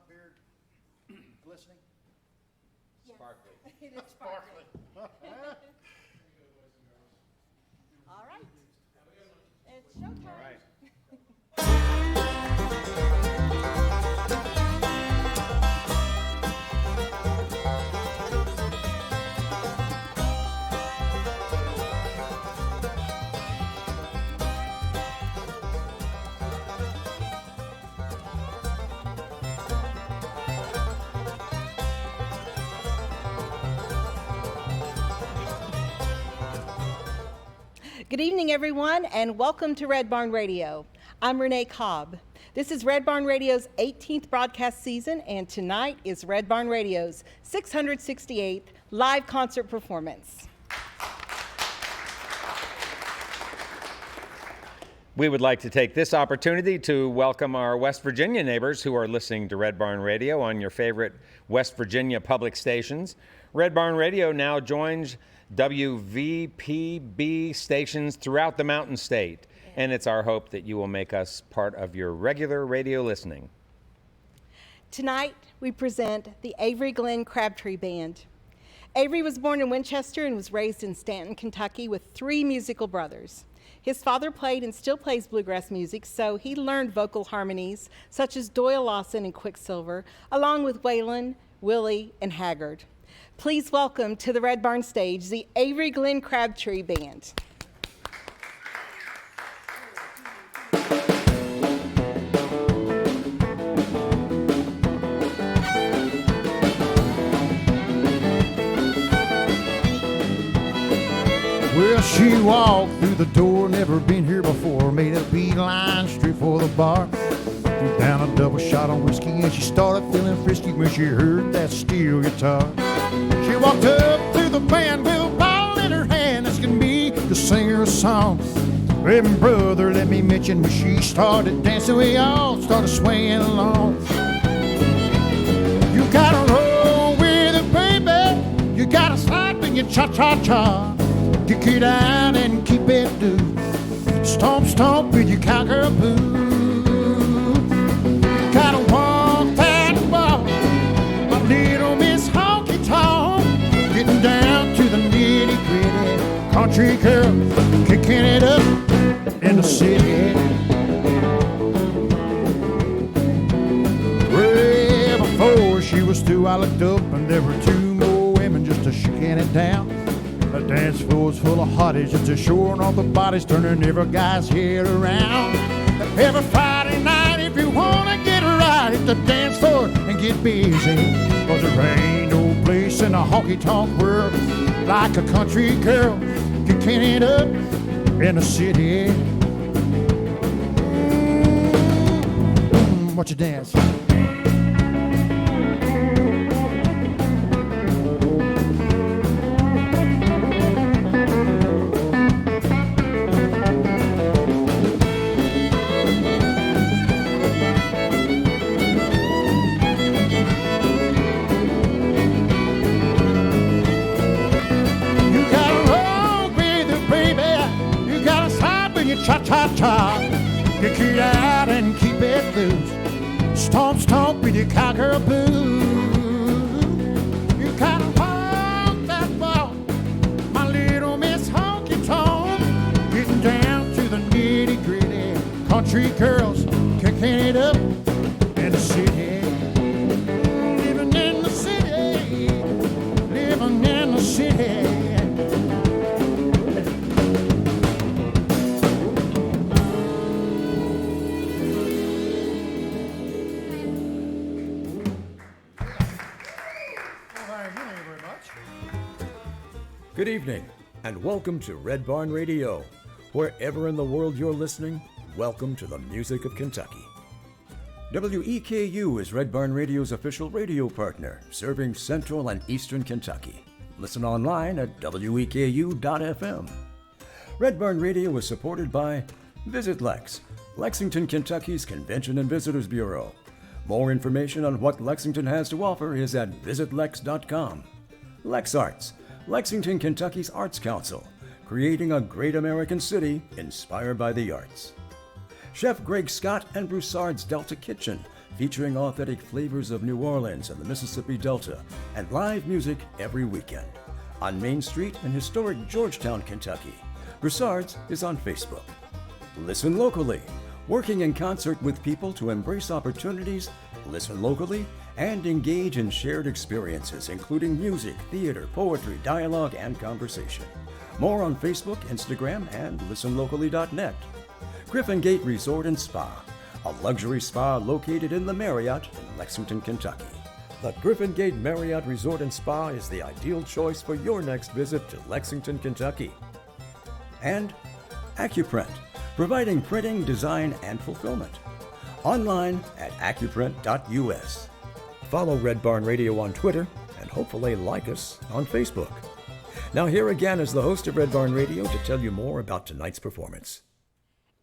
hot beer glistening? Yes. Sparkly. It is sparkling. All right. It's showtime. All right. Good evening, everyone, and welcome to Red Barn Radio. I'm Renee Cobb. This is Red Barn Radio's 18th broadcast season, and tonight is Red Barn Radio's 668th live concert performance. We would like to take this opportunity to welcome our West Virginia neighbors who are listening to Red Barn Radio on your favorite West Virginia public stations. Red Barn Radio now joins WVPB stations throughout the Mountain State, and it's our hope that you will make us part of your regular radio listening. Tonight, we present the Avery Crabtree Band. Avery was born in Winchester and was raised in Stanton, Kentucky with 3 musical brothers. His father played and still plays bluegrass music, so he learned vocal harmonies such as Doyle Lawson and Quicksilver, along with Waylon, Willie, and Haggard. Please welcome to the Red Barn stage the Avery Crabtree Band. Well, she walked through the door, never been here before, made a beeline straight for the bar. Threw down a double shot of whiskey and she started feeling frisky when she heard that steel guitar. She walked up to the band with a bottle in her hand, asking me to sing her a song. Reverend brother, let me mention when she started dancing, we all started swinging along. You gotta roll with it, baby. You gotta slide when you cha-cha-cha. Kick it out and keep it loose. Stomp, stomp with your cowgirl boots. Gotta walk that walk, my little Miss Honky Tonk. Getting down to the nitty gritty. Country girl, kicking it up in the city. Well, before she was through, I looked up and there were 2 more women just a shaking it down. The dance floor was full of hotties, just a showing off the bodies, turning every guy's head around. Every Friday night, if you wanna get right, hit the dance floor and get busy. 'Cause there ain't no place in the honky-tonk world like a country girl kicking it up in the city. Watch you dance. Cha-cha-cha, kick it out and keep it loose. Stomp, stomp with your cowgirl boots. You gotta walk that walk, my little Miss Honky Tonk. Getting down to the nitty gritty. Country girls kicking it up in the city. Living in the city, living in the city. Good evening, and welcome to Red Barn Radio. Wherever in the world you're listening, welcome to the music of Kentucky. WEKU is Red Barn Radio's official radio partner, serving Central and Eastern Kentucky. Listen online at weku.fm. Red Barn Radio is supported by Visit Lex, Lexington, Kentucky's Convention and Visitors Bureau. More information on what Lexington has to offer is at visitlex.com. Lex Arts, Lexington, Kentucky's Arts Council, creating a great American city inspired by the arts. Chef Greg Scott and Broussard's Delta Kitchen, featuring authentic flavors of New Orleans and the Mississippi Delta, and live music every weekend. On Main Street in historic Georgetown, Kentucky. Broussard's is on Facebook. Listen locally, working in concert with people to embrace opportunities, listen locally, and engage in shared experiences, including music, theater, poetry, dialogue, and conversation. More on Facebook, Instagram, and listenlocally.net. Griffin Gate Resort and Spa, a luxury spa located in the Marriott in Lexington, Kentucky. The Griffin Gate Marriott Resort and Spa is the ideal choice for your next visit to Lexington, Kentucky. And Accuprint, providing printing, design, and fulfillment. Online at accuprint.us. Follow Red Barn Radio on Twitter, and hopefully like us on Facebook. Now here again is the host of Red Barn Radio to tell you more about tonight's performance.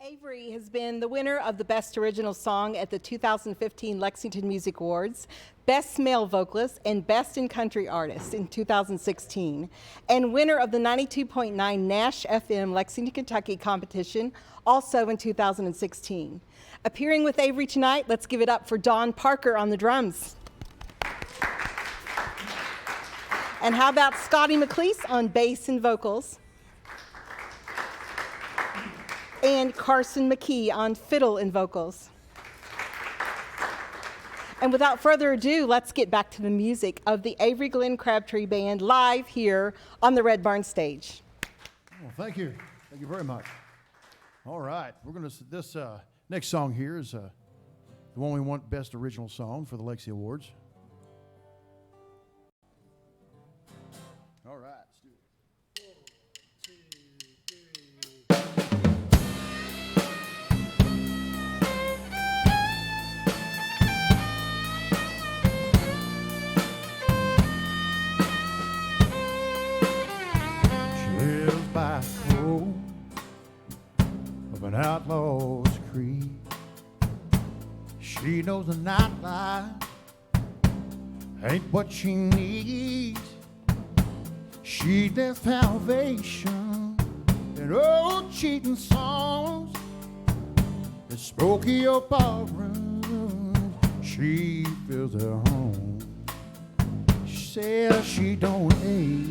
Avery has been the winner of the Best Original Song at the 2015 Lexington Music Awards, Best Male Vocalist, and Best in Country Artist in 2016, and winner of the 92.9 Nash FM Lexington, Kentucky competition, also in 2016. Appearing with Avery tonight, let's give it up for Dawn Parker on the drums. And how about Scotty McLeese on bass and vocals? And Carson McKee on fiddle and vocals. And without further ado, let's get back to the music of the Avery Glenn Crabtree Band live here on the Red Barn stage. Well, thank you. Thank you very much. All right. This next song here is the one we want Best Original Song for the Lexi Awards. All right. Let's do by code of an outlaw's creed. She knows the nightlife ain't what she needs. She their salvation in old cheating songs, the Spokio ballroom. She feels her home. She says she don't age.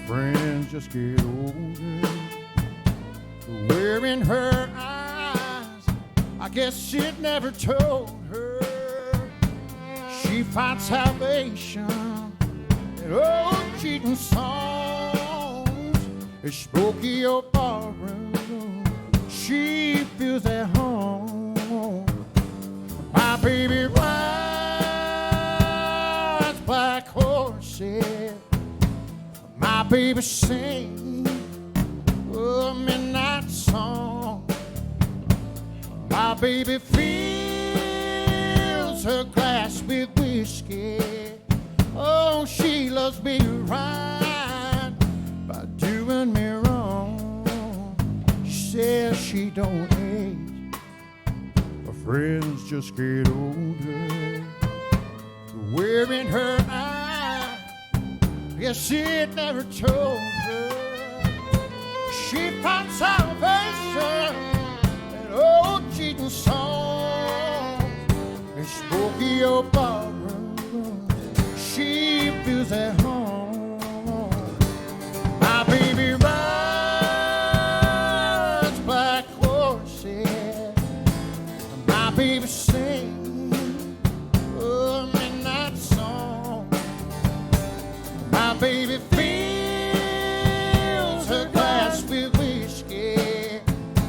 Friends just get older. Where in her eyes, I guess it never told her. She finds salvation in old cheating songs, a Spokio ballroom. She feels at home. My baby rides black horses. My baby sings a midnight song. My baby fills her glass with whiskey. Oh, she loves me right by doing me wrong. She says she don't age. Her friends just get older. Wearing her eyes, yes, it never told her. She found salvation in old cheating songs, in Spokio ballroom. She feels at home. My baby rides black horses. My baby sings a midnight song. My baby fills her glass with whiskey.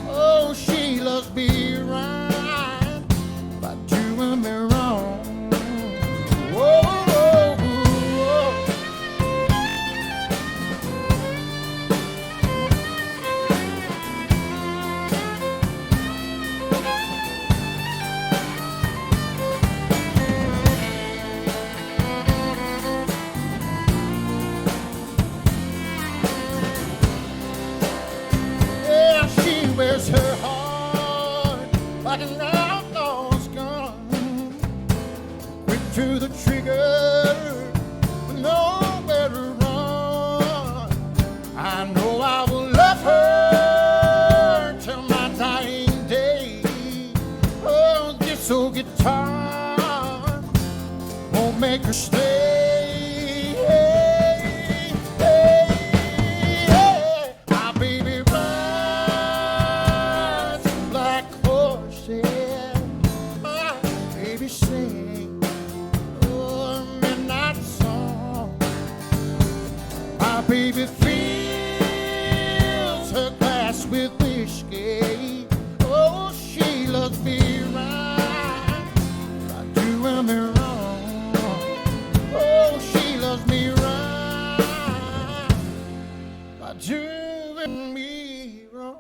Oh, she loves me right by doing me wrong. Whoa, whoa, whoa. Wears her heart like an outlaw's gun, quick to the trigger with nowhere to run. I know I will love her till my dying day. Oh, this old guitar time won't make her stay. My baby rides a black horses. My baby sings a midnight song. My baby fills her glass with whiskey. Oh, she loves me right by doing me wrong. Oh, she loves me right by doing me wrong.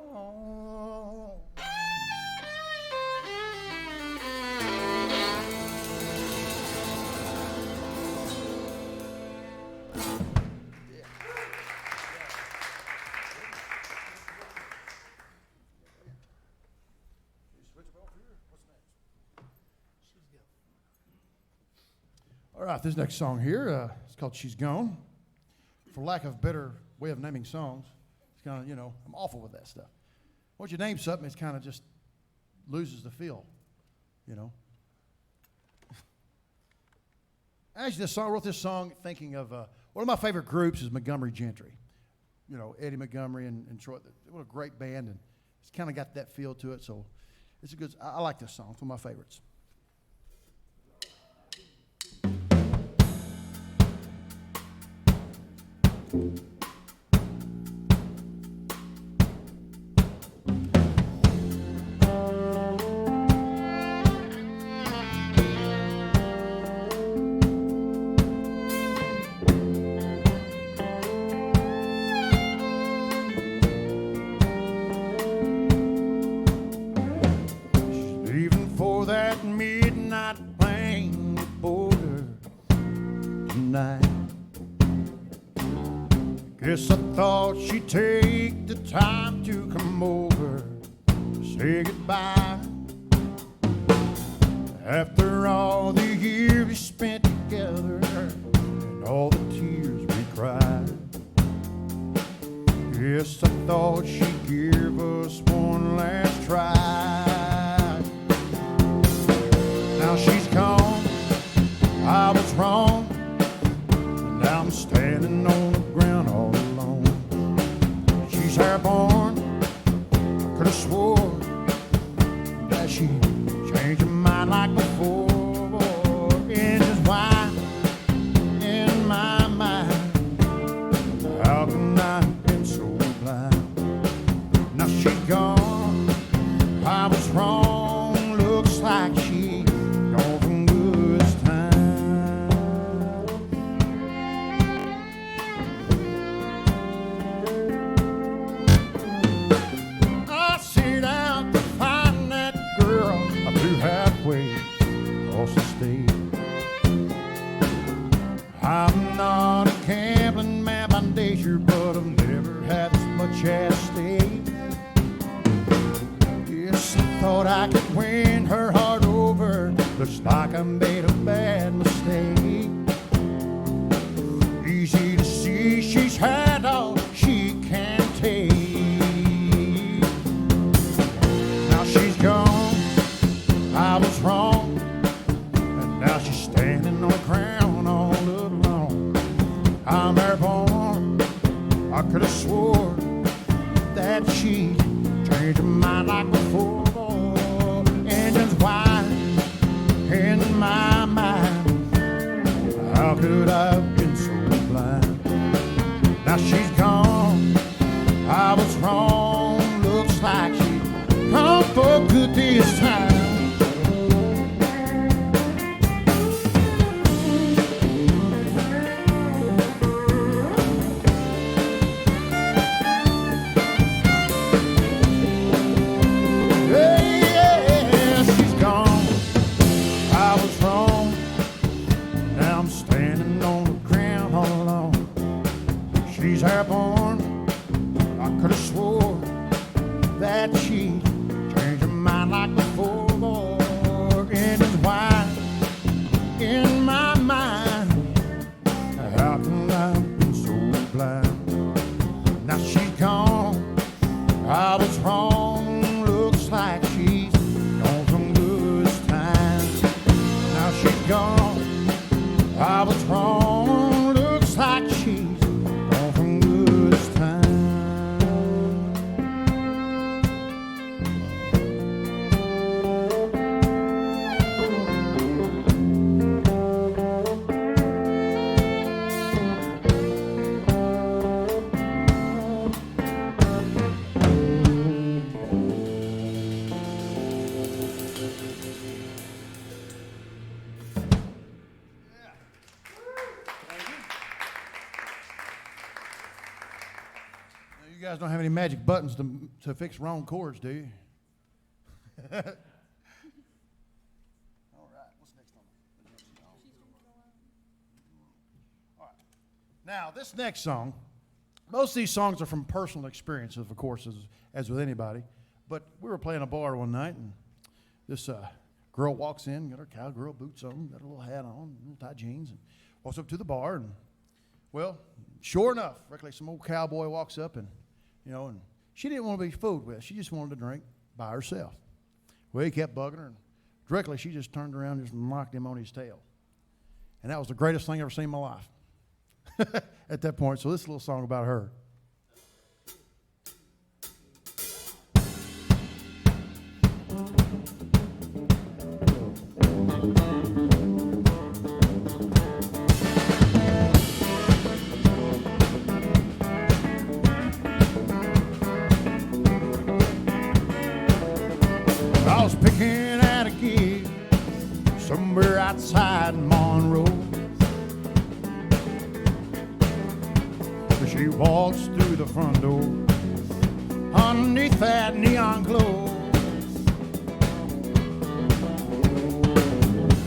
All right, this next song here, it's called She's Gone. For lack of a better way of naming songs, it's kind of, I'm awful with that stuff. Once you name something, it's kind of just loses the feel, Actually, I wrote this song thinking of one of my favorite groups is Montgomery Gentry. Eddie Montgomery and Troy. What a great band, and it's kind of got that feel to it. So it's a good. I like this song. It's one of my favorites. Leaving for that midnight plane border tonight. Guess I thought she'd take the time to come over, say goodbye. After all the years we spent together and all the tears we cried. Yes, I thought she'd give us one last try. Now she's gone, I was wrong, and now I'm standing on the ground all alone. She's airborne, I could have swore that she changed her mind like before. And just why, in my mind, how can I have been so blind? Now she's gone, I was wrong, looks like she gone from good as time. I set out to find that girl I flew halfway across the state. I'm not a gambling man by nature, but I've never had as much at stake. Yes, I thought I could win her heart over. Looks like I made a bad mistake. Easy to see she's had all she can take. Now she's gone, I was wrong, and now she's standing on the ground all alone. I'm airborne, I could have swore that she changed her mind like before. And just why, in my mind, how could I have been so blind? Now she's gone, I was wrong, looks like she come for good this time. Yeah, she's gone, I was wrong, now I'm standing on the ground all alone. She's airborne, I could have swore that she changed her mind like before. guys don't have any magic buttons to fix wrong chords, do you? All right. What's next on? All right. Now, this next song, most of these songs are from personal experiences, of course, as with anybody. But we were playing a bar one night, and this girl walks in, got her cowgirl boots on, got a little hat on, little tight jeans, and walks up to the bar, and well, sure enough, reckless, some old cowboy walks up, and and she didn't want to be fooled with. She just wanted to drink by herself. Well, he kept bugging her, and directly she just turned around and just knocked him on his tail. And that was the greatest thing I've ever seen in my life at that point. So this little song about her. I was picking at a gig somewhere outside Monroe. She walks through the front door underneath that neon glow.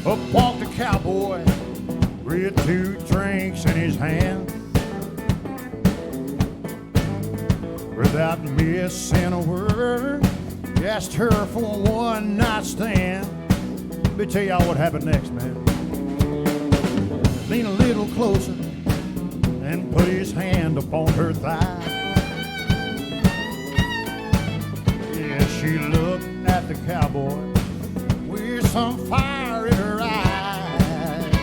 Up walked a cowboy with 2 drinks in his hand. Without missing a word, he asked her for a one-night stand. Let me tell y'all what happened next, man. Lean a little closer and put his hand upon her thigh. Yeah, she looked at the cowboy with some fire in her eyes.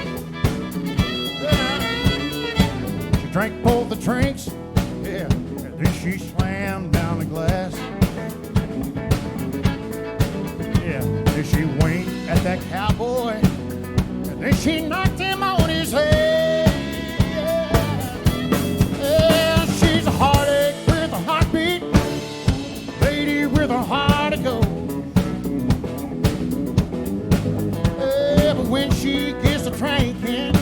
Yeah. She drank both the drinks, yeah, and then she slammed down the glass. Yeah, then she winked at that cowboy, and then she knocked him on his head. She's a heartache with a heartbeat, lady with a heart of gold. Yeah, but when she gets to drinking,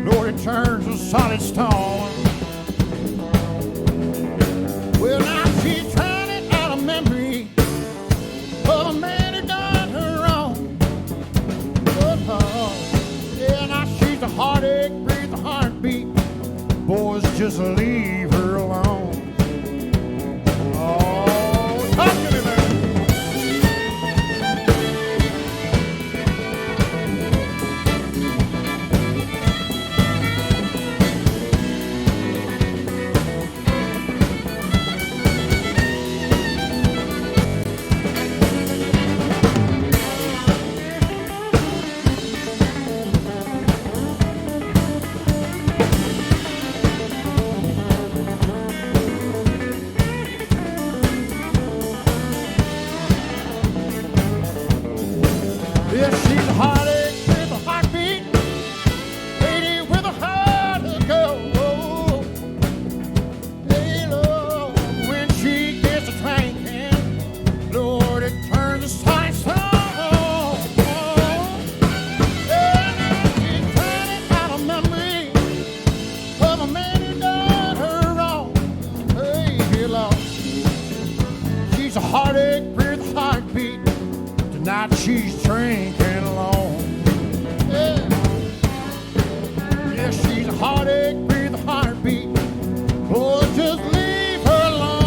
Lord, it turns to solid stone. Well, now she's trying it out of memory of a man who done her wrong. Oh, yeah, now she's a heartache with a heartbeat. Boys, just leave her alone. Oh, talk to me, man. Yeah, she's a heartache with a heartbeat, lady with a heart of gold. Hey, Lord, when she gets to drinking, Lord, it turns to solid stone. Yeah, she's trying out of memory of a man who done her wrong. Hey, Lord, she's a heartache with a heartbeat. Tonight she's drinking alone. Yeah, yeah, she's a heartache with a heartbeat. Oh, just leave her alone.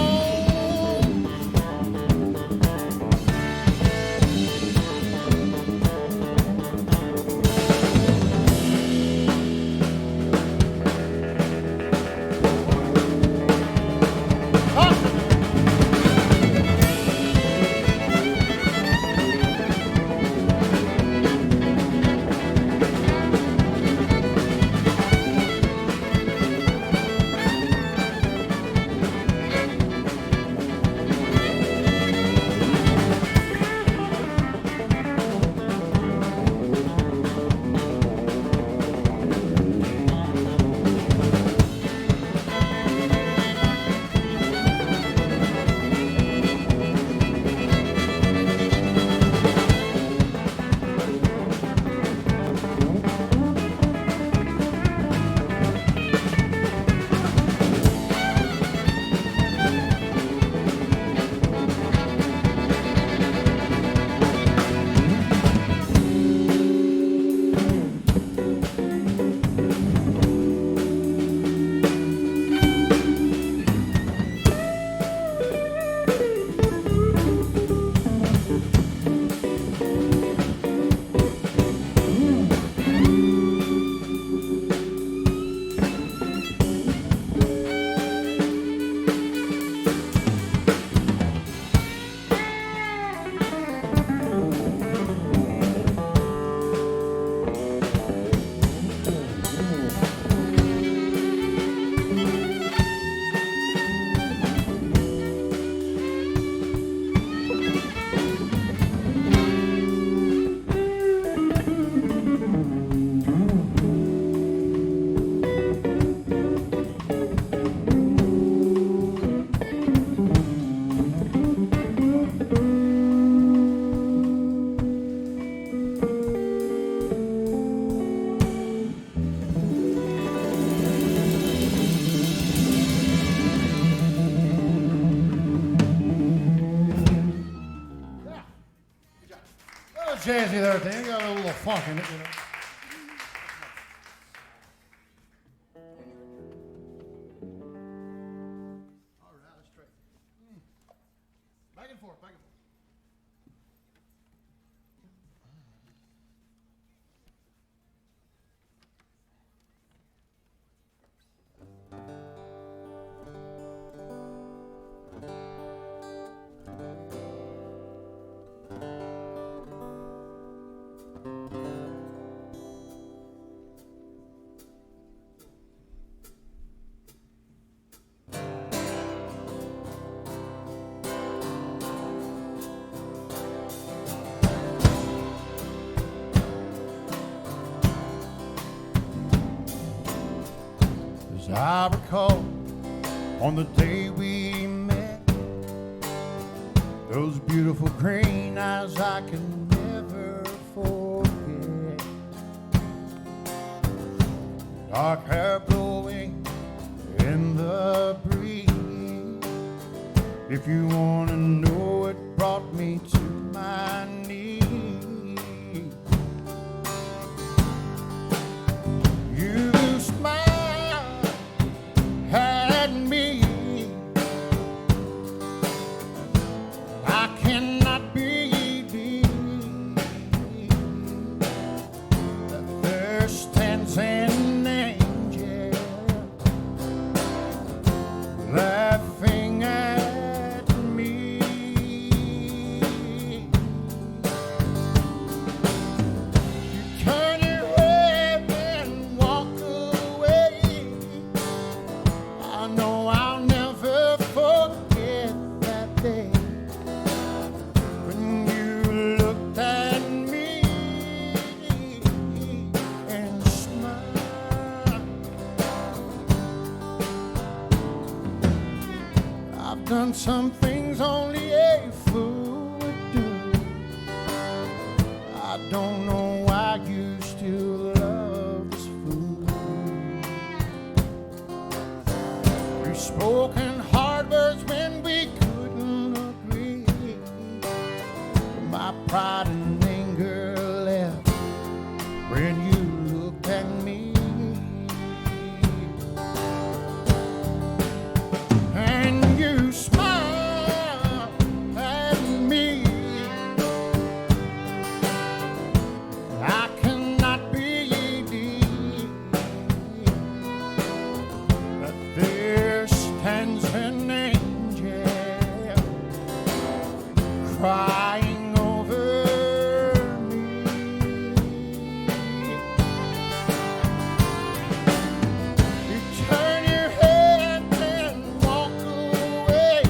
jazzy there at the end. Got a little funk in it, you know. All right, let's try. Back and forth, back and forth. As I recall, on the day we met, those beautiful green eyes I can never forget. Dark hair blowing in the breeze. If you want to know, it brought me to my knees. You smiled at me. I cannot believe that there stands an angel laughing at me. You turn your head and walk away. I know I'll never forget that day when you looked at me and smiled. I've done some things only a fool would do. I don't know why you still love this fool. We've spoken hard words when we couldn't agree. My pride and anger left when you looked at me. And you smiled at me. I cannot believe that there stands an angel crying over me. You turn your head and walk away.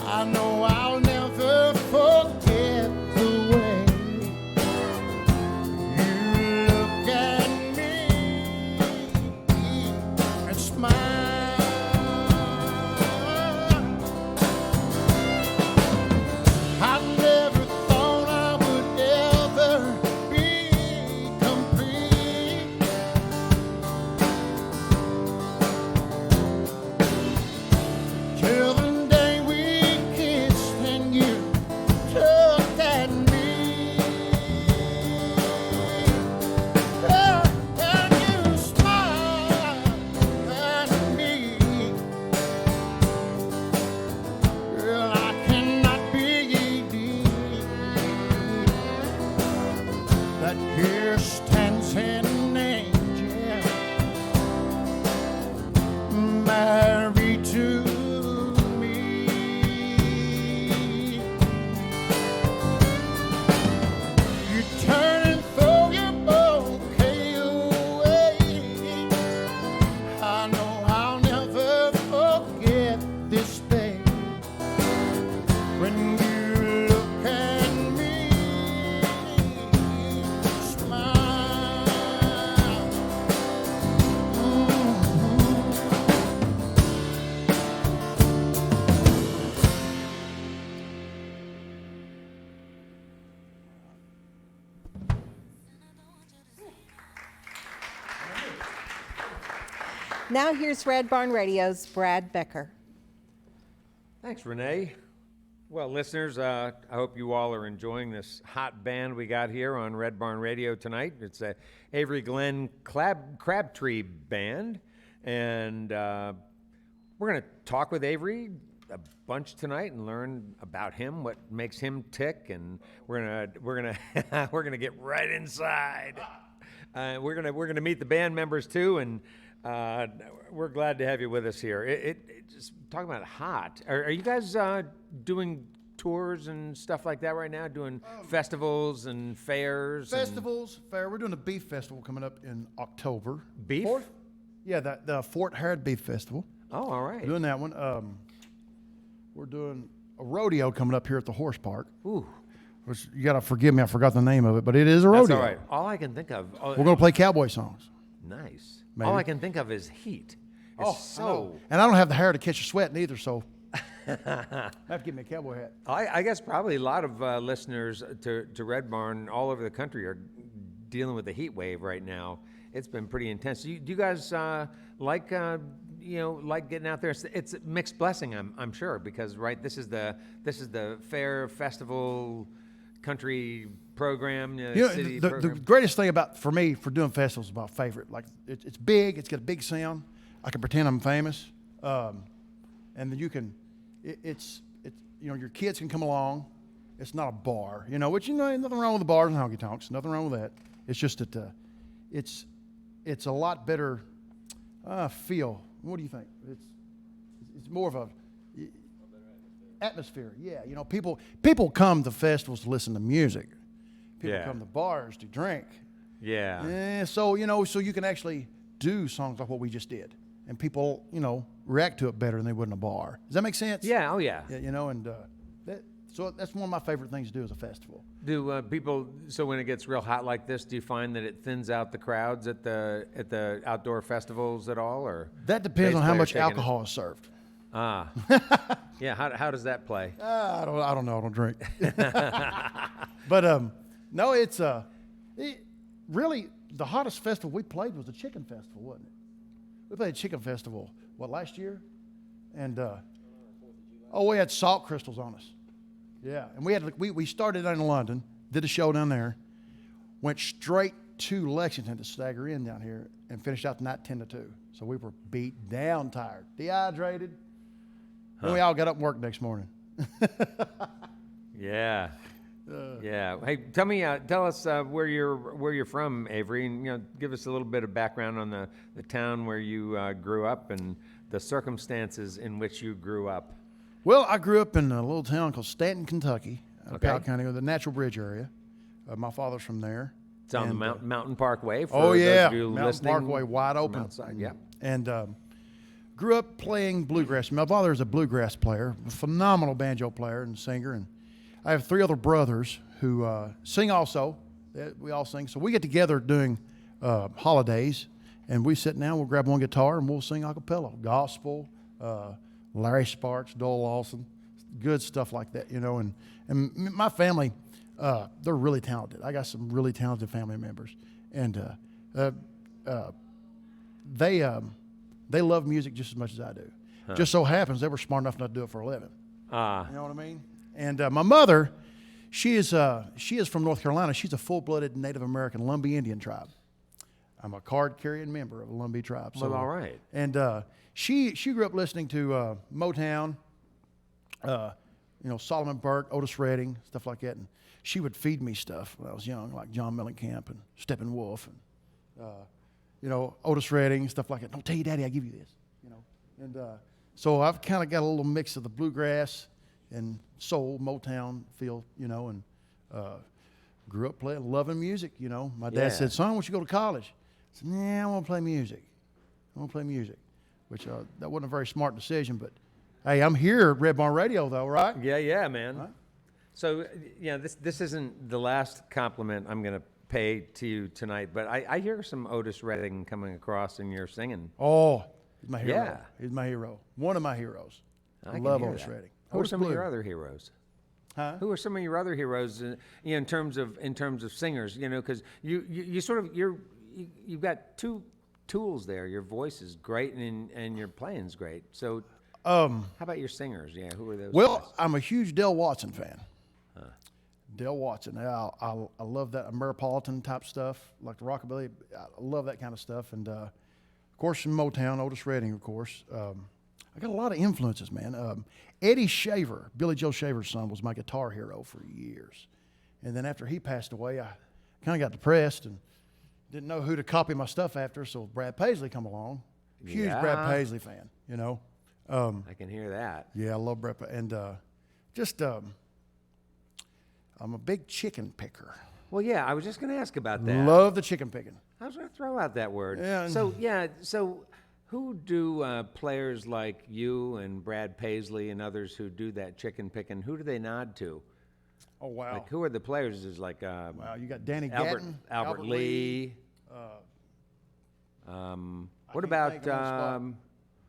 I know I'll never forget the way you look at me and smile. I never thought I would ever be complete till the day we kissed and you looked at me. And you smiled at me. Girl, I cannot believe that here stands an angel married to me. You turn and throw your bouquet away. I know I'll never forget this day when you look at me, smile. Now here's Red Barn Radio's Brad Becker. Thanks, Renee. Well, listeners, I hope you all are enjoying this hot band we got here on Red Barn Radio tonight. It's a Avery Glenn Crabtree band, and we're going to talk with Avery a bunch tonight and learn about him, what makes him tick, and we're gonna get right inside. We're gonna meet the band members too, and we're glad to have you with us here. It just talking about hot. Are you guys doing tours and stuff like that right now? Doing festivals and fairs? Fair. We're doing a beef festival coming up in October. Beef? Yeah, the Fort Harrod Beef Festival. Oh, all right. We're doing that one. We're doing a rodeo coming up here at the horse park. Ooh. Which, you got to forgive me, I forgot the name of it, but it is a rodeo. That's all right. All I can think of. We're going to play cowboy songs. Nice. Maybe. All I can think of is heat. It's I know. And I don't have the hair to catch a sweat neither, so I have to get me a cowboy hat. I guess probably a lot of listeners to Red Barn all over the country are dealing with the heat wave right now. It's been pretty intense. Do you guys like getting out there? It's a mixed blessing, I'm sure, because this is the fair festival country program. City the program. greatest thing for me for doing festivals is about favorite. Like it's big, it's got a big sound. I can pretend I'm famous, and then you can. It's your kids can come along. It's not a bar, which nothing wrong with the bars and honky tonks. Nothing wrong with that. It's just that it's a lot better feel. What do you think? It's more of a atmosphere. Yeah, people come to festivals to listen to music. People come to bars to drink. Yeah. So you can actually do songs like what we just did, and people react to it better than they would in a bar. Does that make sense? Yeah. Oh yeah. So that's one of my favorite things to do as a festival. Do people? So when it gets real hot like this, do you find that it thins out the crowds at the outdoor festivals at all, or that depends on how much alcohol is served. Ah, yeah. How does that play? I don't know. I don't drink. But no, it's really the hottest festival we played was the Chicken Festival, wasn't it? We played Chicken Festival last year, and we had salt crystals on us. Yeah, and we started in London, did a show down there, went straight to Lexington to stagger in down here, and finished out the night 10-2. So we were beat down, tired, dehydrated. And we all got up and worked next morning. Yeah. Yeah. Hey, tell us where you're from, Avery, and give us a little bit of background on the town where you grew up and the circumstances in which you grew up. Well, I grew up in a little town called Stanton, Kentucky, Powell County, the Natural Bridge area. My father's from there. It's on the Mountain Parkway. For those of you Mountain listening, Parkway, wide open. Outside, yeah. And grew up playing bluegrass. My father is a bluegrass player, a phenomenal banjo player and singer. And I have 3 other brothers who sing also. We all sing. So we get together during holidays, and we sit down, we'll grab one guitar, and we'll sing a cappella, gospel, Larry Sparks, Dole Lawson, good stuff like that, And my family, they're really talented. I got some really talented family members, and they love music just as much as I do. Just so happens they were smart enough not to do it for a living. You know what I mean? And my mother, she is from North Carolina. She's a full-blooded Native American Lumbee Indian tribe. I'm a card-carrying member of a Lumbee tribe. So, well, all right. And she grew up listening to Motown, Solomon Burke, Otis Redding, stuff like that. And she would feed me stuff when I was young, like John Mellencamp and Steppenwolf and Otis Redding, stuff like that. Don't tell your daddy I give you this, And so I've kind of got a little mix of the bluegrass and soul, Motown feel, and grew up loving music, My dad said, "Son, why don't you go to college?" I said, "Nah, I want to play music. Which that wasn't a very smart decision, but hey, I'm here at Red Barn Radio, though, right? Yeah, man. Right. So, this isn't the last compliment I'm going to pay to you tonight, but I hear some Otis Redding coming across in your singing. Oh, he's my hero. Yeah. He's my hero. One of my heroes. I love hear Otis that. Redding. Who are Otis some Blue. of your other heroes? Huh? Who are some of your other heroes? In terms of singers, because you sort of you've got two tools there. Your voice is great and your playing's great. So How about your singers? Yeah, who are those? Well, guys? I'm a huge Del Watson fan. Del Watson. I love that Ameripolitan type stuff, like the rockabilly. I love that kind of stuff. And, of course, from Motown, Otis Redding, of course. I got a lot of influences, man. Eddie Shaver, Billy Joe Shaver's son, was my guitar hero for years. And then after he passed away, I kind of got depressed and didn't know who to copy my stuff after, so Brad Paisley come along. Huge Yeah. Brad Paisley fan, you know. I can hear that. Yeah, I love Brad Paisley. And I'm a big chicken picker. Well, yeah, I was just going to ask about that. Love the chicken picking. I was going to throw out that word. Yeah. So who do players like you and Brad Paisley and others who do that chicken picking, who do they nod to? Oh, wow. Like, who are the players? Is like Wow, you got Danny Albert, Gatton, Albert Lee. What can't about think of them on the spot.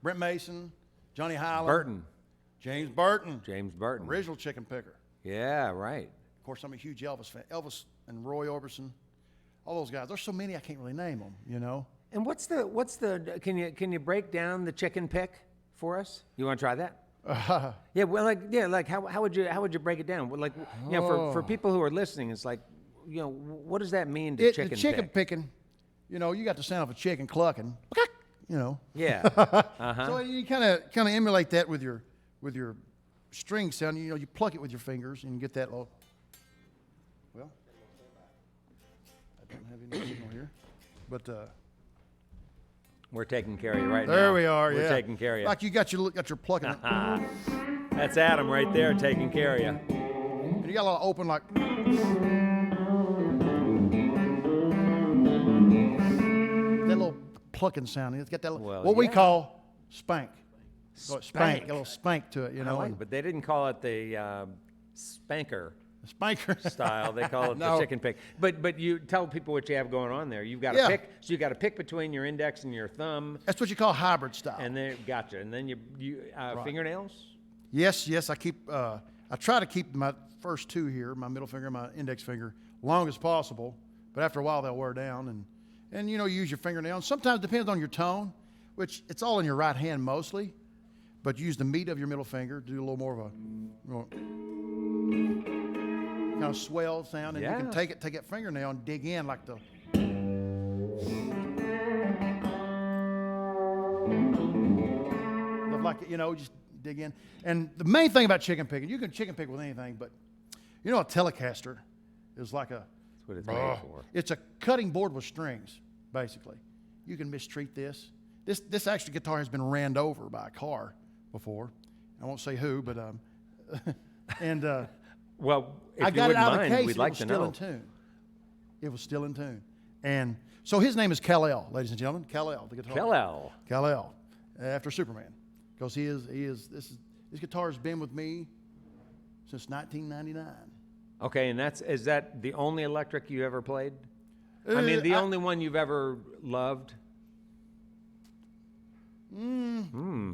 Brent Mason, Johnny Highland. Burton? James Burton. James Burton. Original chicken picker. Yeah, right. Of course, I'm a huge Elvis fan. Elvis and Roy Orbison, all those guys. There's so many I can't really name them, you know. And what's the can you break down the chicken pick for us? You want to try that? Yeah, well, like how would you break it down? Well, like, you know, for people who are listening, it's like, you know, what does that mean to chicken the chicken pick? picking, you know, you got the sound of a chicken clucking, you know. Yeah. So you kind of emulate that with your string sound. You know, you pluck it with your fingers and you get that little. Well, I don't have any signal here, but We're taking care of you right now. there we are. We're yeah, taking care of you. Like you got your plucking. That's Adam right there taking care of you. And you got a lot of open like. That little plucking sound. It's got that Well, what we yeah. call spank. Call it Spank. Got a little spank to it, you I know. like it, and but they didn't call it the spanker spanker style. They call it No. the chicken pick. But you tell people what you have going on there. You've got to Yeah. pick. So you got to pick between your index and your thumb, That's what you call hybrid style. and then gotcha. And then you fingernails. Yes, I keep. I try to keep my first two here, my middle finger, and my index finger, long as possible. But after a while, they'll wear down, and you know, use your fingernail. And sometimes it depends on your tone, which it's all in your right hand mostly. But use the meat of your middle finger to do a little more of a kind of swell sound, and you can Yeah. take that fingernail and dig in like the. Like, you know, just dig in. And the main thing about chicken picking, you can chicken pick with anything, but you know, a Telecaster is like a. That's what it's made for. It's a cutting board with strings, basically. You can mistreat this. This actual guitar has been ran over by a car before. I won't say who, but and Well, if I you got it wouldn't out of mind, the case. we'd like to Still know. in tune. It was still in tune, and so his name is Kal-El, ladies and gentlemen. Kal-El, the guitar. Kal-El. Kal-El, after Superman, because this guitar has been with me since 1999. Okay, and is that the only electric you ever played? I mean, the only one you've ever loved?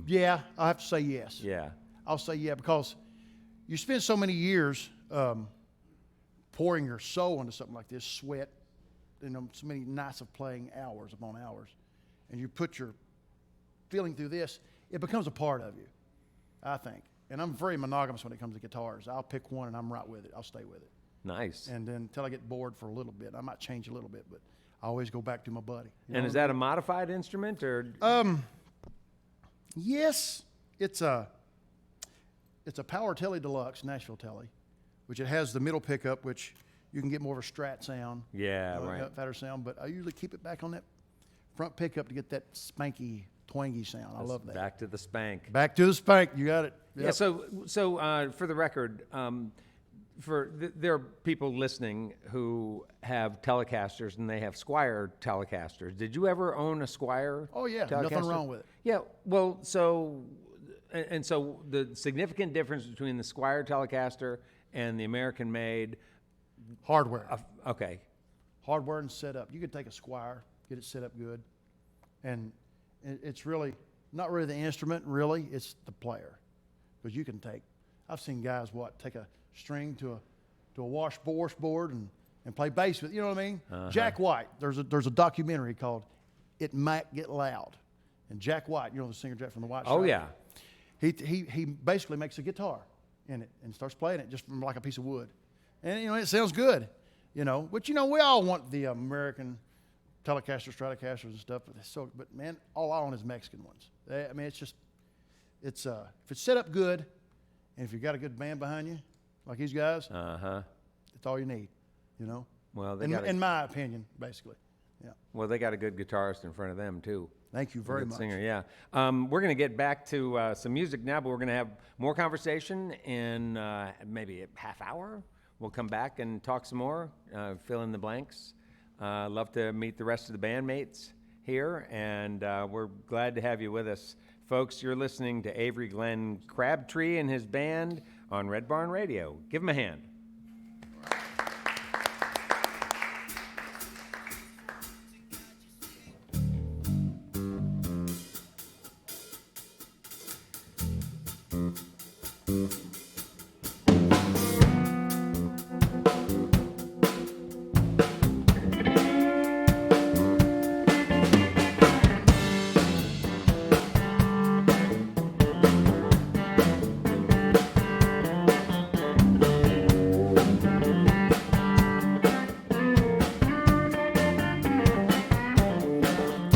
Yeah, I have to say yes. Yeah. I'll say yeah, because you spend so many years pouring your soul into something like this, sweat, you know, so many nights of playing hours upon hours, and you put your feeling through this, it becomes a part of you, I think. And I'm very monogamous when it comes to guitars. I'll pick one and I'm right with it. I'll stay with it. Nice. And then until I get bored for a little bit. I might change a little bit, but I always go back to my buddy. You And know is what I that a modified instrument or? Yes, it's a Power Tele Deluxe, Nashville Tele, which it has the middle pickup, which you can get more of a strat sound. Yeah, right. Fatter sound, but I usually keep it back on that front pickup to get that spanky, twangy sound. I love that. Back to the spank. Back to the spank. You got it. Yeah. So for the record, there are people listening who have Telecasters and they have Squire Telecasters. Did you ever own a Squire? Oh, yeah. Telecaster? Nothing wrong with it. Yeah. Well, so the significant difference between the Squire Telecaster and the American-made. Hardware. Okay. Hardware and setup. You can take a Squire, get it set up good, and it's really not really the instrument. Really, it's the player, because you can take. I've seen guys take a string to a washboard and play bass with. You know what I mean? Jack White. There's a documentary called "It Might Get Loud," and Jack White, you know the singer Jack from the White Stripes? Oh yeah. he basically makes a guitar in it and starts playing it just from like a piece of wood. And, it sounds good, But, we all want the American Telecaster, Stratocasters and stuff. But man, all I want is Mexican ones. It's just, if it's set up good and if you've got a good band behind you, like these guys, that's all you need, Well, in my opinion, basically. Yeah. Well, they got a good guitarist in front of them, too. Thank you very much. Singer, yeah. We're going to get back to some music now, but we're going to have more conversation in maybe a half hour. We'll come back and talk some more, fill in the blanks. Love to meet the rest of the bandmates here, and we're glad to have you with us. Folks, you're listening to Avery Glenn Crabtree and his band on Red Barn Radio. Give them a hand.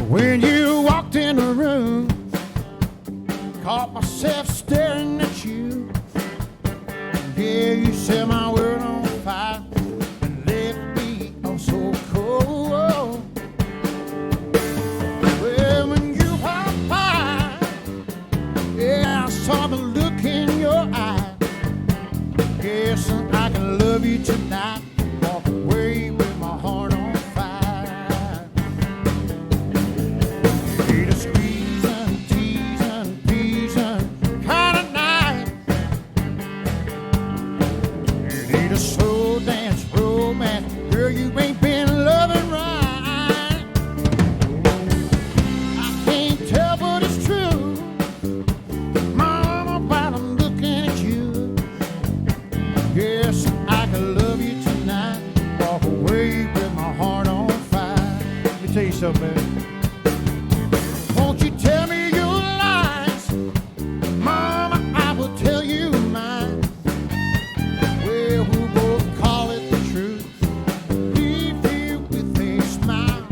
When you walked in the room, caught myself staring at you. Yeah, you set my world on fire and left me oh so cold. Well, when you walked by, yeah, I saw the look in your eye. Guess I can love you tonight, walk away with my heart on fire. You need a squeezing, teasing, teasing kind of night. You need a slow dance romance, girl, you ain't been loving right. I can't tell, but it's true, mama, but I'm looking at you. Yes, I can love you tonight, walk away with my heart on fire. Let me tell you something, man. Won't you tell me your lies? Mama, I will tell you mine. Well, we'll both call it the truth, leave you with a smile.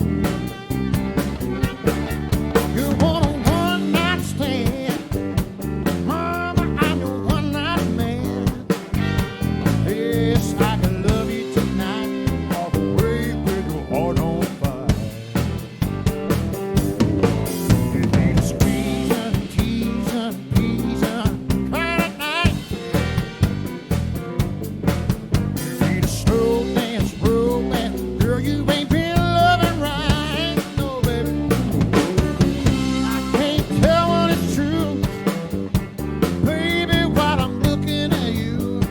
You want a one-night stand, Mama, I'm your one-night man. Yes, I can love you tonight, walk away with your heart on fire. You need a squeezing, teasing, teasing kind of night. You need a slow dance romance, girl, you ain't been loving right, no baby. I can't tell when it's true, baby, while I'm looking at you.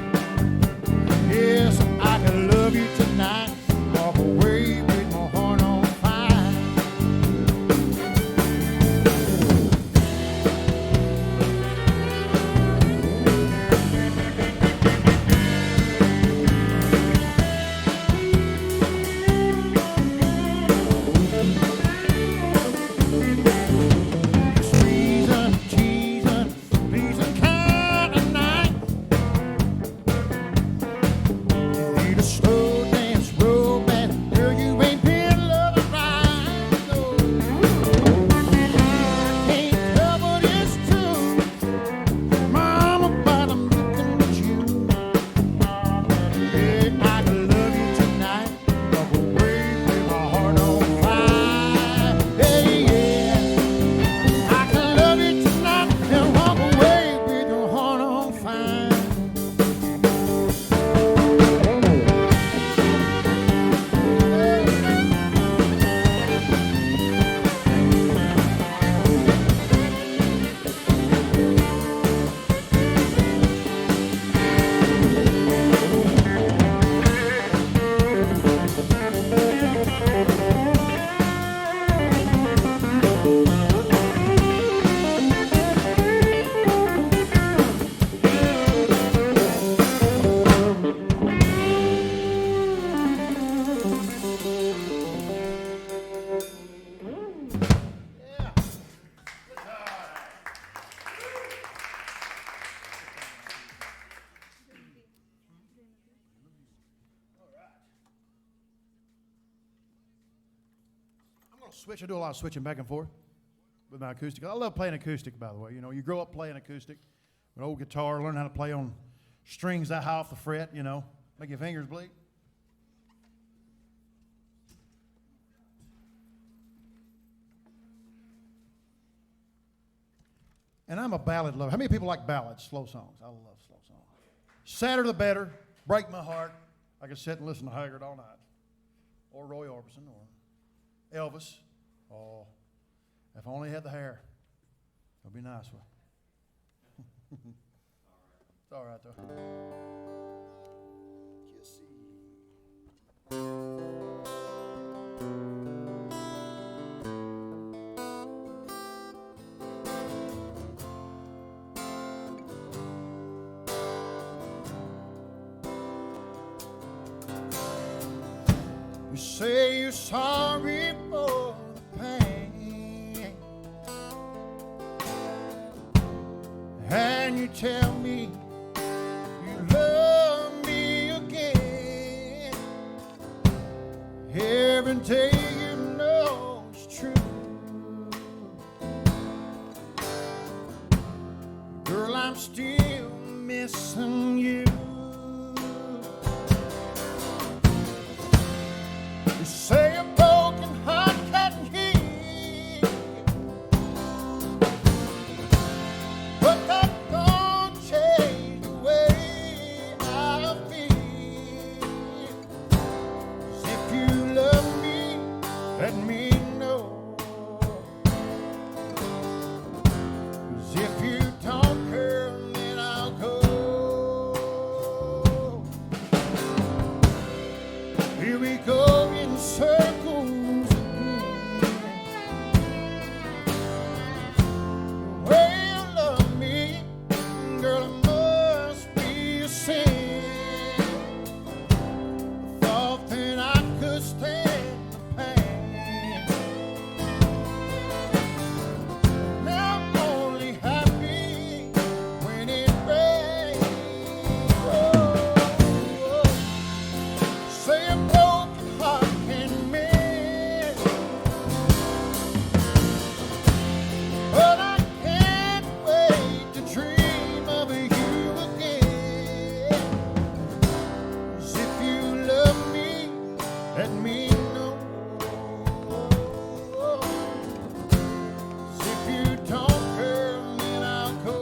Yes, I can love you tonight, walk away with my heart on fire. Teasing, teasing, teasing kind of night. You need a slow dance romance, girl, you ain't been loving right, no. I can't tell, but it's true, Mama, but I'm looking at you. Yeah, I can love you tonight, walk away with my heart on fire. Hey, yeah, I can love you tonight and walk away with your heart on fire. switch. I do a lot of switching back and forth with my acoustic. I love playing acoustic, by the way. You know, you grow up playing acoustic, an old guitar, learn how to play on strings that high off the fret, you know, make your fingers bleed. And I'm a ballad lover. How many people like ballads, slow songs? I love slow songs. Sadder the better, break my heart. I can sit and listen to Haggard all night. Or Roy Orbison, or Elvis. Oh, if I only had the hair, it would be nice. It's all right, though. Just you say you're sorry for the pain, and you tell me you love me again. Every day you know it's true. Girl, I'm still missing you. Say a broken heart can heal, but that don't change the way I feel. 'Cause if you love me, let me know. 'Cause if you don't, girl, then I'll go. Here we go in circles again. The way you love me, girl, it must be a sin. I thought that I could stand the pain. Now I'm only happy when it rains. Oh, say a broken heart can mend, but I can't wait to dream of you again. 'Cause if you love me, let me know. 'Cause if you don't, girl, then I'll go.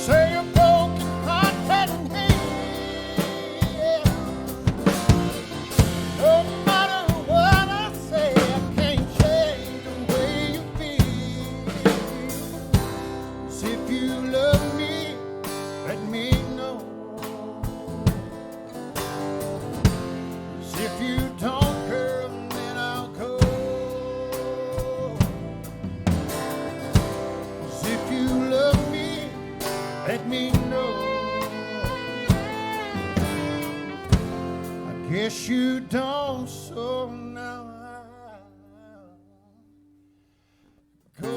Say a broken heart can heal. No matter what I say, I can't change the way you feel. 'Cause if you love me, let me know. 'Cause if you don't, girl, then I'll go. 'Cause if you love me, let me know. I guess you don't, so now I'll go.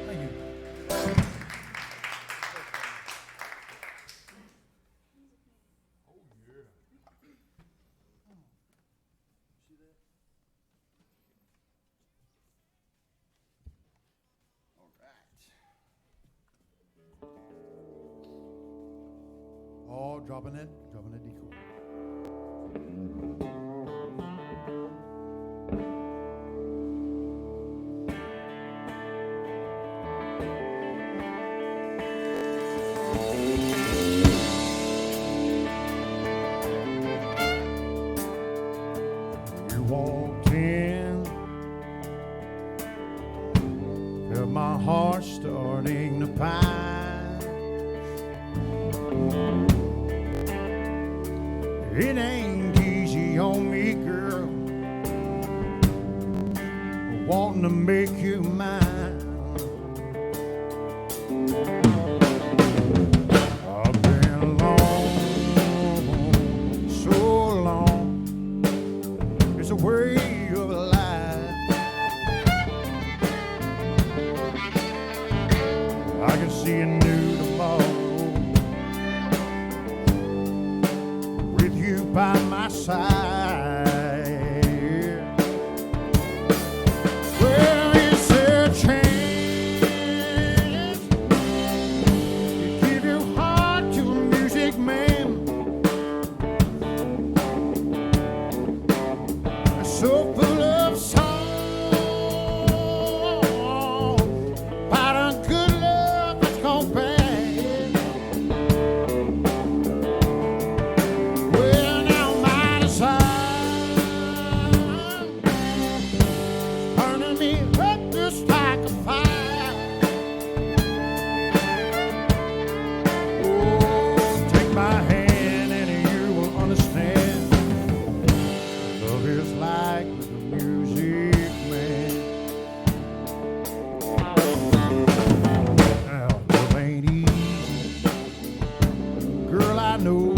Thank you. Oh, dropping it D chord. with my heart starting to pine. It ain't easy on me, girl, wanting to make you mine. I've been alone so long. It's a way of life. I can see a new tomorrow with you by my side. Well, it's a chance to give your heart to a music man, so full of song about a good love that's gone bad. Well, now my desire burning me up just like a fire. Oh, take my hand and you will understand. Love is like the music man. Now, love ain't easy, girl, I know.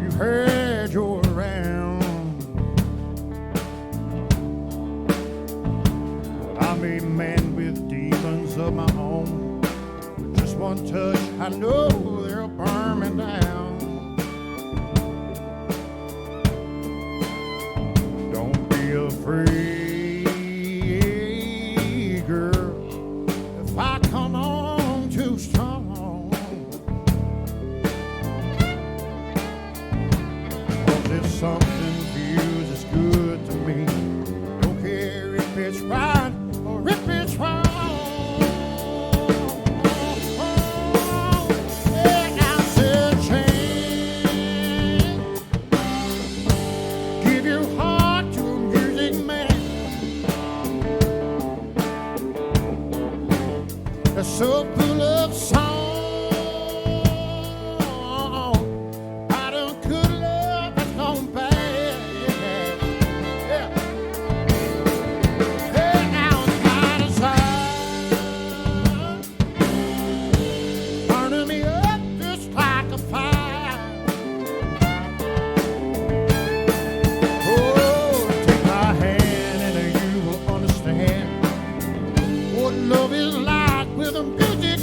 You had your round. I'm a man with demons of my own. With just one touch, I know they'll burn me down. Don't be afraid, girl, if I come on too strong. 'Cause if something feels as good to me, don't care if it's right or if it's wrong. Yeah, now's a chance. Give your heart to a music man that's so full of song about a good love that's gone bad. Yeah. Hey, now it's my desire burning me up just like a fire. Oh, take my hand and you will understand what love is like with a music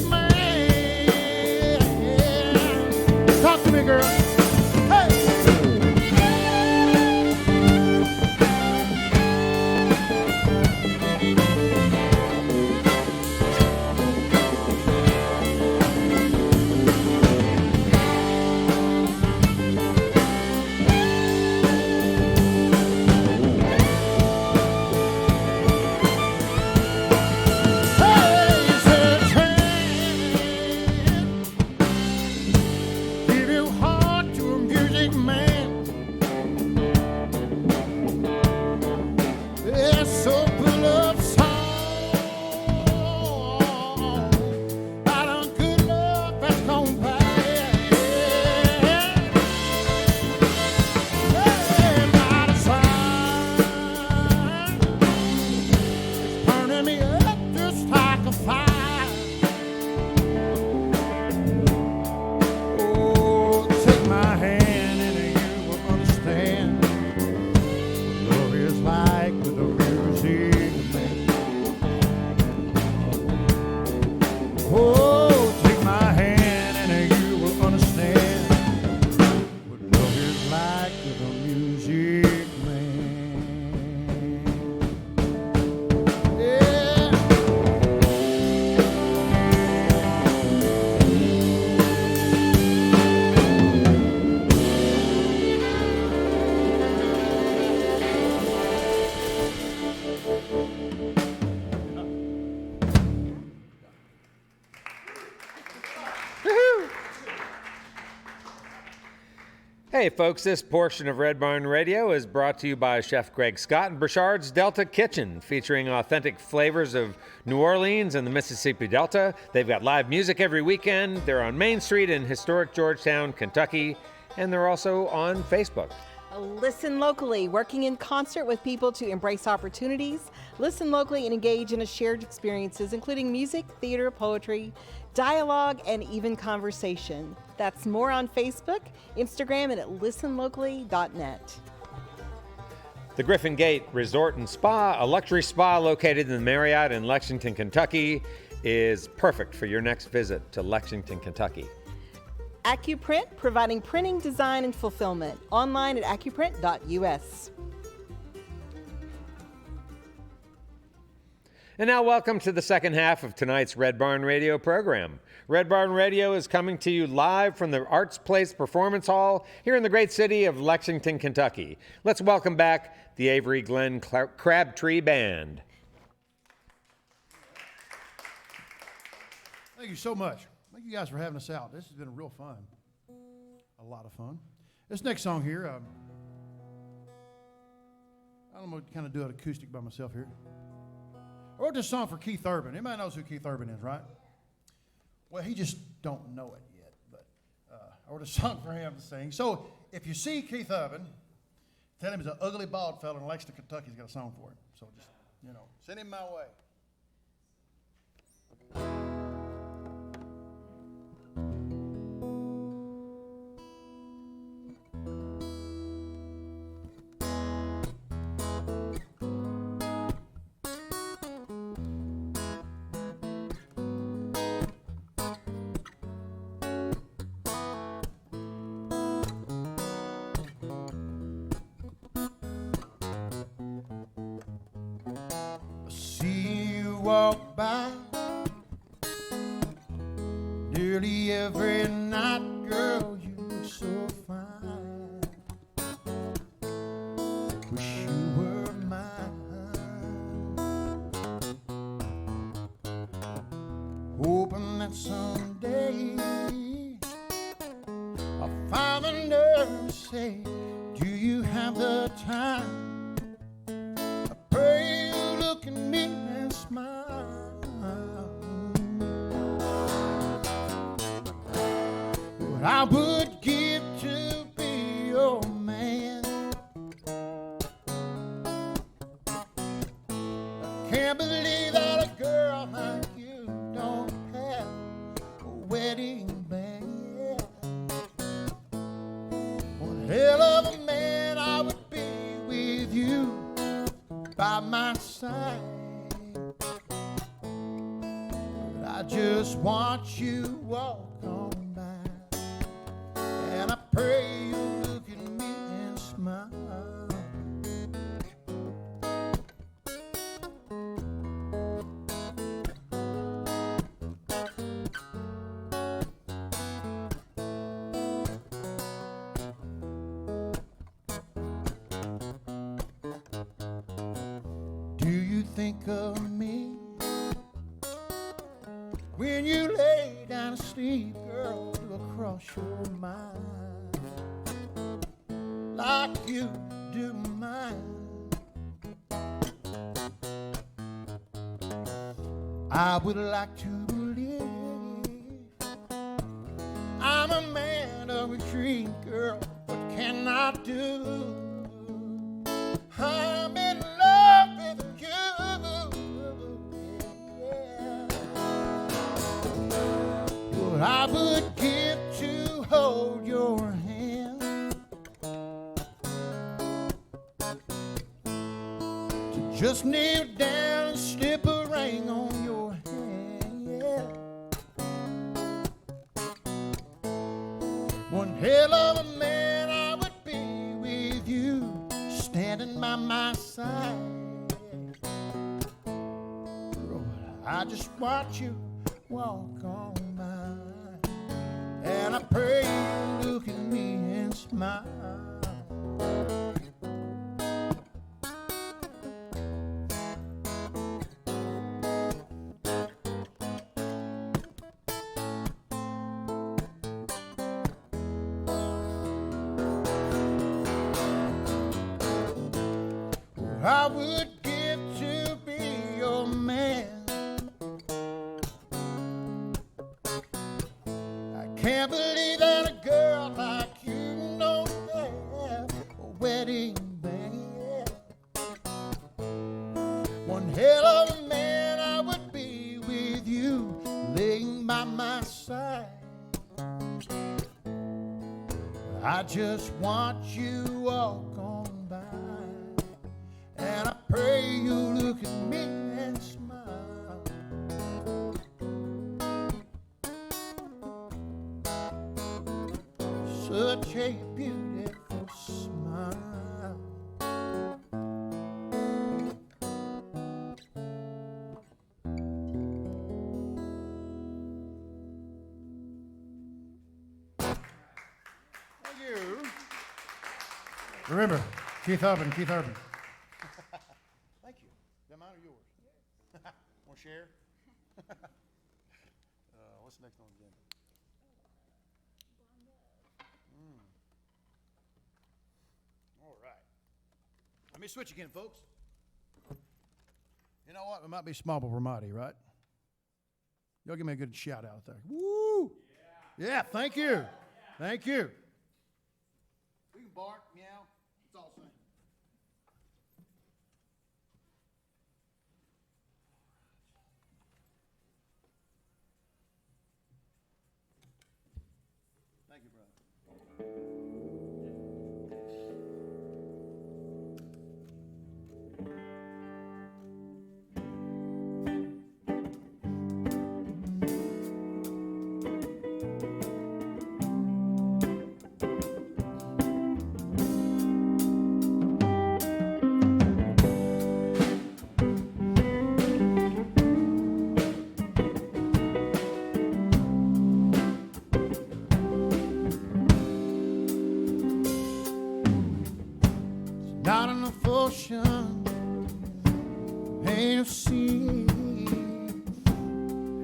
Hey folks, this portion of Red Barn Radio is brought to you by Chef Greg Scott and Burchard's Delta Kitchen, featuring authentic flavors of New Orleans and the Mississippi Delta. They've got live music every weekend. They're on Main Street in historic Georgetown, Kentucky, and they're also on Facebook. Listen locally, working in concert with people to embrace opportunities. Listen locally and engage in a shared experiences, including music, theater, poetry, dialogue, and even conversation. That's more on Facebook, Instagram, and at listenlocally.net. The Griffin Gate Resort and Spa, a luxury spa located in the Marriott in Lexington, Kentucky, is perfect for your next visit to Lexington, Kentucky. AccuPrint, providing printing, design, and fulfillment. Online at accuprint.us. And now welcome to the second half of tonight's Red Barn Radio program. Red Barn Radio is coming to you live from the Arts Place Performance Hall here in the great city of Lexington, Kentucky. Let's welcome back the Avery Glen Crabtree Band. Thank you so much. Thank you guys for having us out. This has been real fun. A lot of fun. This next song here, I'm going to kind of do it acoustic by myself here. I wrote this song for Keith Urban. Anybody knows who Keith Urban is, right? Well, he just don't know it yet, but I wrote a song for him to sing. So if you see Keith Urban, tell him he's an ugly bald fella in Lexington, Kentucky. He's got a song for him. So just, send him my way. Walk by nearly every night, girl, you look so fine. Wish you were mine. Hoping that someday I'll find the nerve to say, do you have the time? I pray you look at me and smile. What I would give to be your man. I can't believe that a girl like you don't have a wedding band. One hell of a man I would be with you by my side. But I just watch you walk on by, and I pray you look at me and smile. Do you think of me when you lay down to sleep, girl? Do I cross your mind like you do mine? I would like to believe I'm a man of a dream, girl. What can I do? I'm in love with you. Yeah. What I would give to hold your hand, to just kneel down and slip a ring on your hand. Yeah. One hell of a man I would be with you, standing by my side. I just watch you walk on by, and I pray you look at me and smile. I would give to be your man. I can't believe that a girl like you don't have a wedding band. One hell of a man I would be with you, laying by my side. I just want you to walk on by, and I pray you look at me and smile. Such a beautiful smile. Thank you. Remember, Keith Urban, Keith Urban. Thank you. Is that mine or yours? Want to share? What's the next one again? All right. Let me switch again, folks. You know what? It might be small but mighty, right? Y'all give me a good shout out there. Woo! Yeah, thank you. Thank you. We can bark, meow. It's all the same. Thank you, brother. Not enough ocean, ain't enough sea,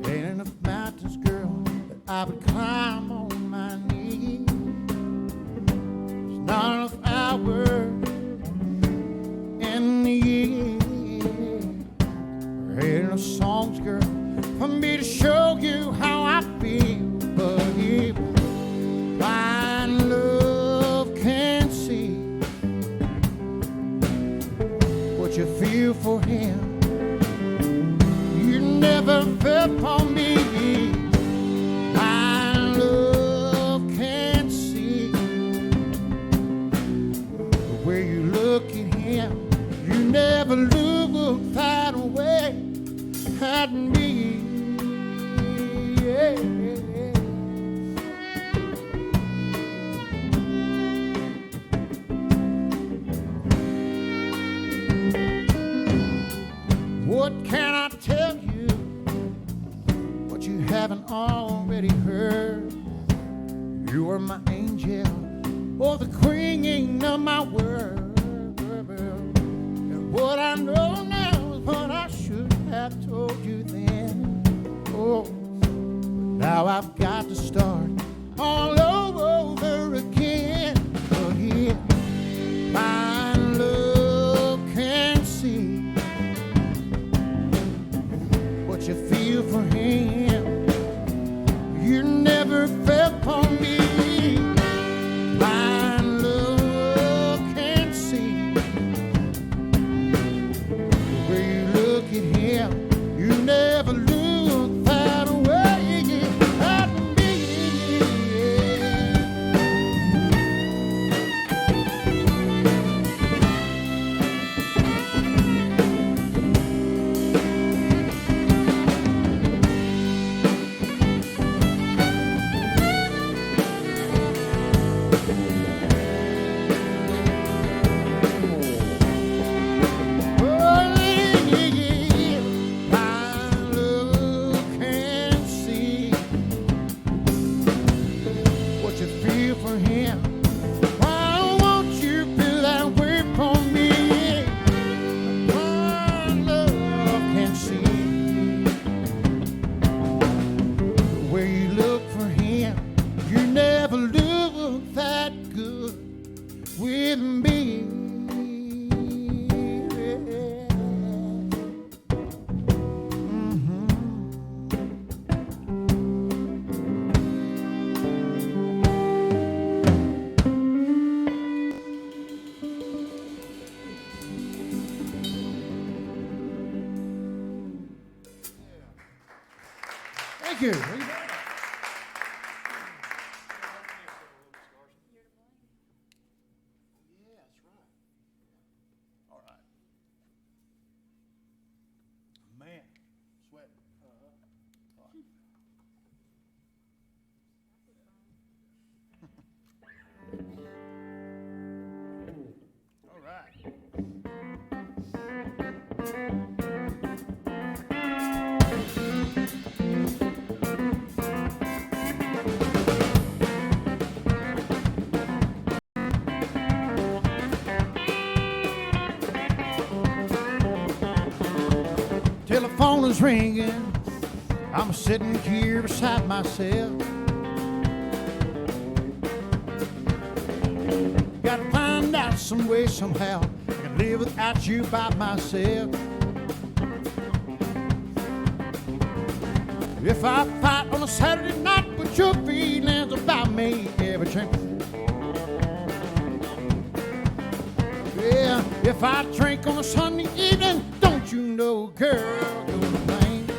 ain't enough mountains, girl, that I would climb on my knees. There's not enough hours in the year, there ain't enough songs, girl, for me to show you how I feel. But if blind love can see what you feel for him, you never felt for me. My love can't see the way you look at him. You never look that way at me. Yeah. What can I tell you? What you haven't already heard? You are my angel, or the queen of my world. And what I know now is what I should have told you then. Oh, but now I've got to start all over again. But yeah, my love can see what you feel for him. You never felt for me. My love can see the way you look at him. You never look that way at me. Thank you. Man, sweating. All right. Telephone is ringing. I'm sitting here beside myself. Gotta find out some way, somehow, I can live without you by myself. If I fight on a Saturday night, but your feelings about me ever change. Yeah, if I drink on a Sunday evening, don't you know, girl, you're the thing.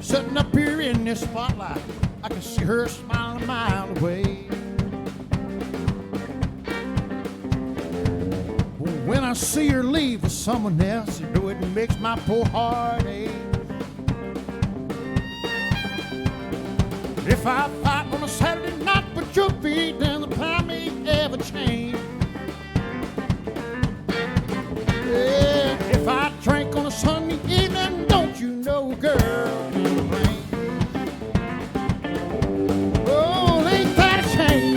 Sitting up here in this spotlight, I can see her smiling a mile away. When I see her leave with someone else, you know it makes my poor heart ache. If I fight on a Saturday night, but your feet down the pine may ever change. Yeah, if I drink on a Sunday evening, don't you know, girl, you're the rain. Oh, ain't that a shame?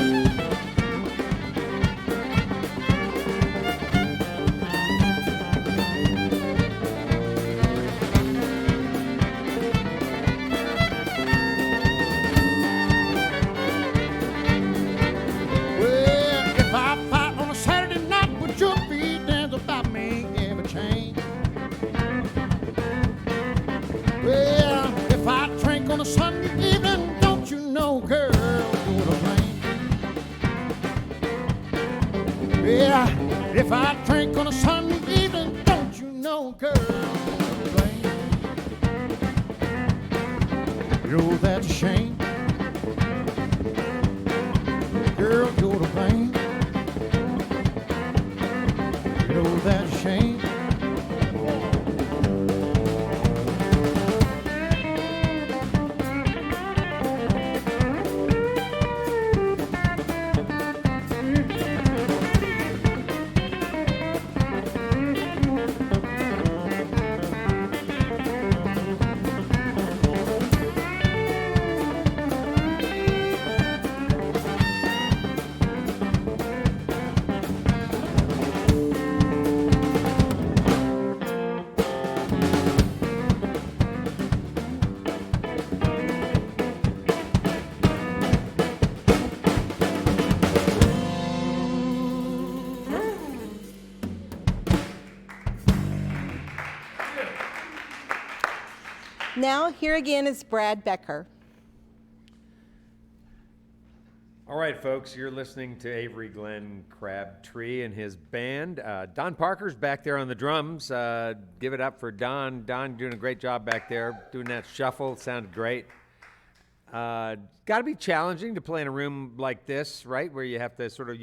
On a Sunday evening, don't you know, girl, you're the rain. Yeah, if I drink on a Sunday evening, don't you know, girl, you're the rain. You know that's a shame. Girl, you're the rain. You know that's a shame. Now, here again is Brad Becker. All right, folks, you're listening to Avery Glenn Crabtree and his band. Don Parker's back there on the drums. Give it up for Don. Don doing a great job back there, doing that shuffle. It sounded great. Got to be challenging to play in a room like this, right, where you have to sort of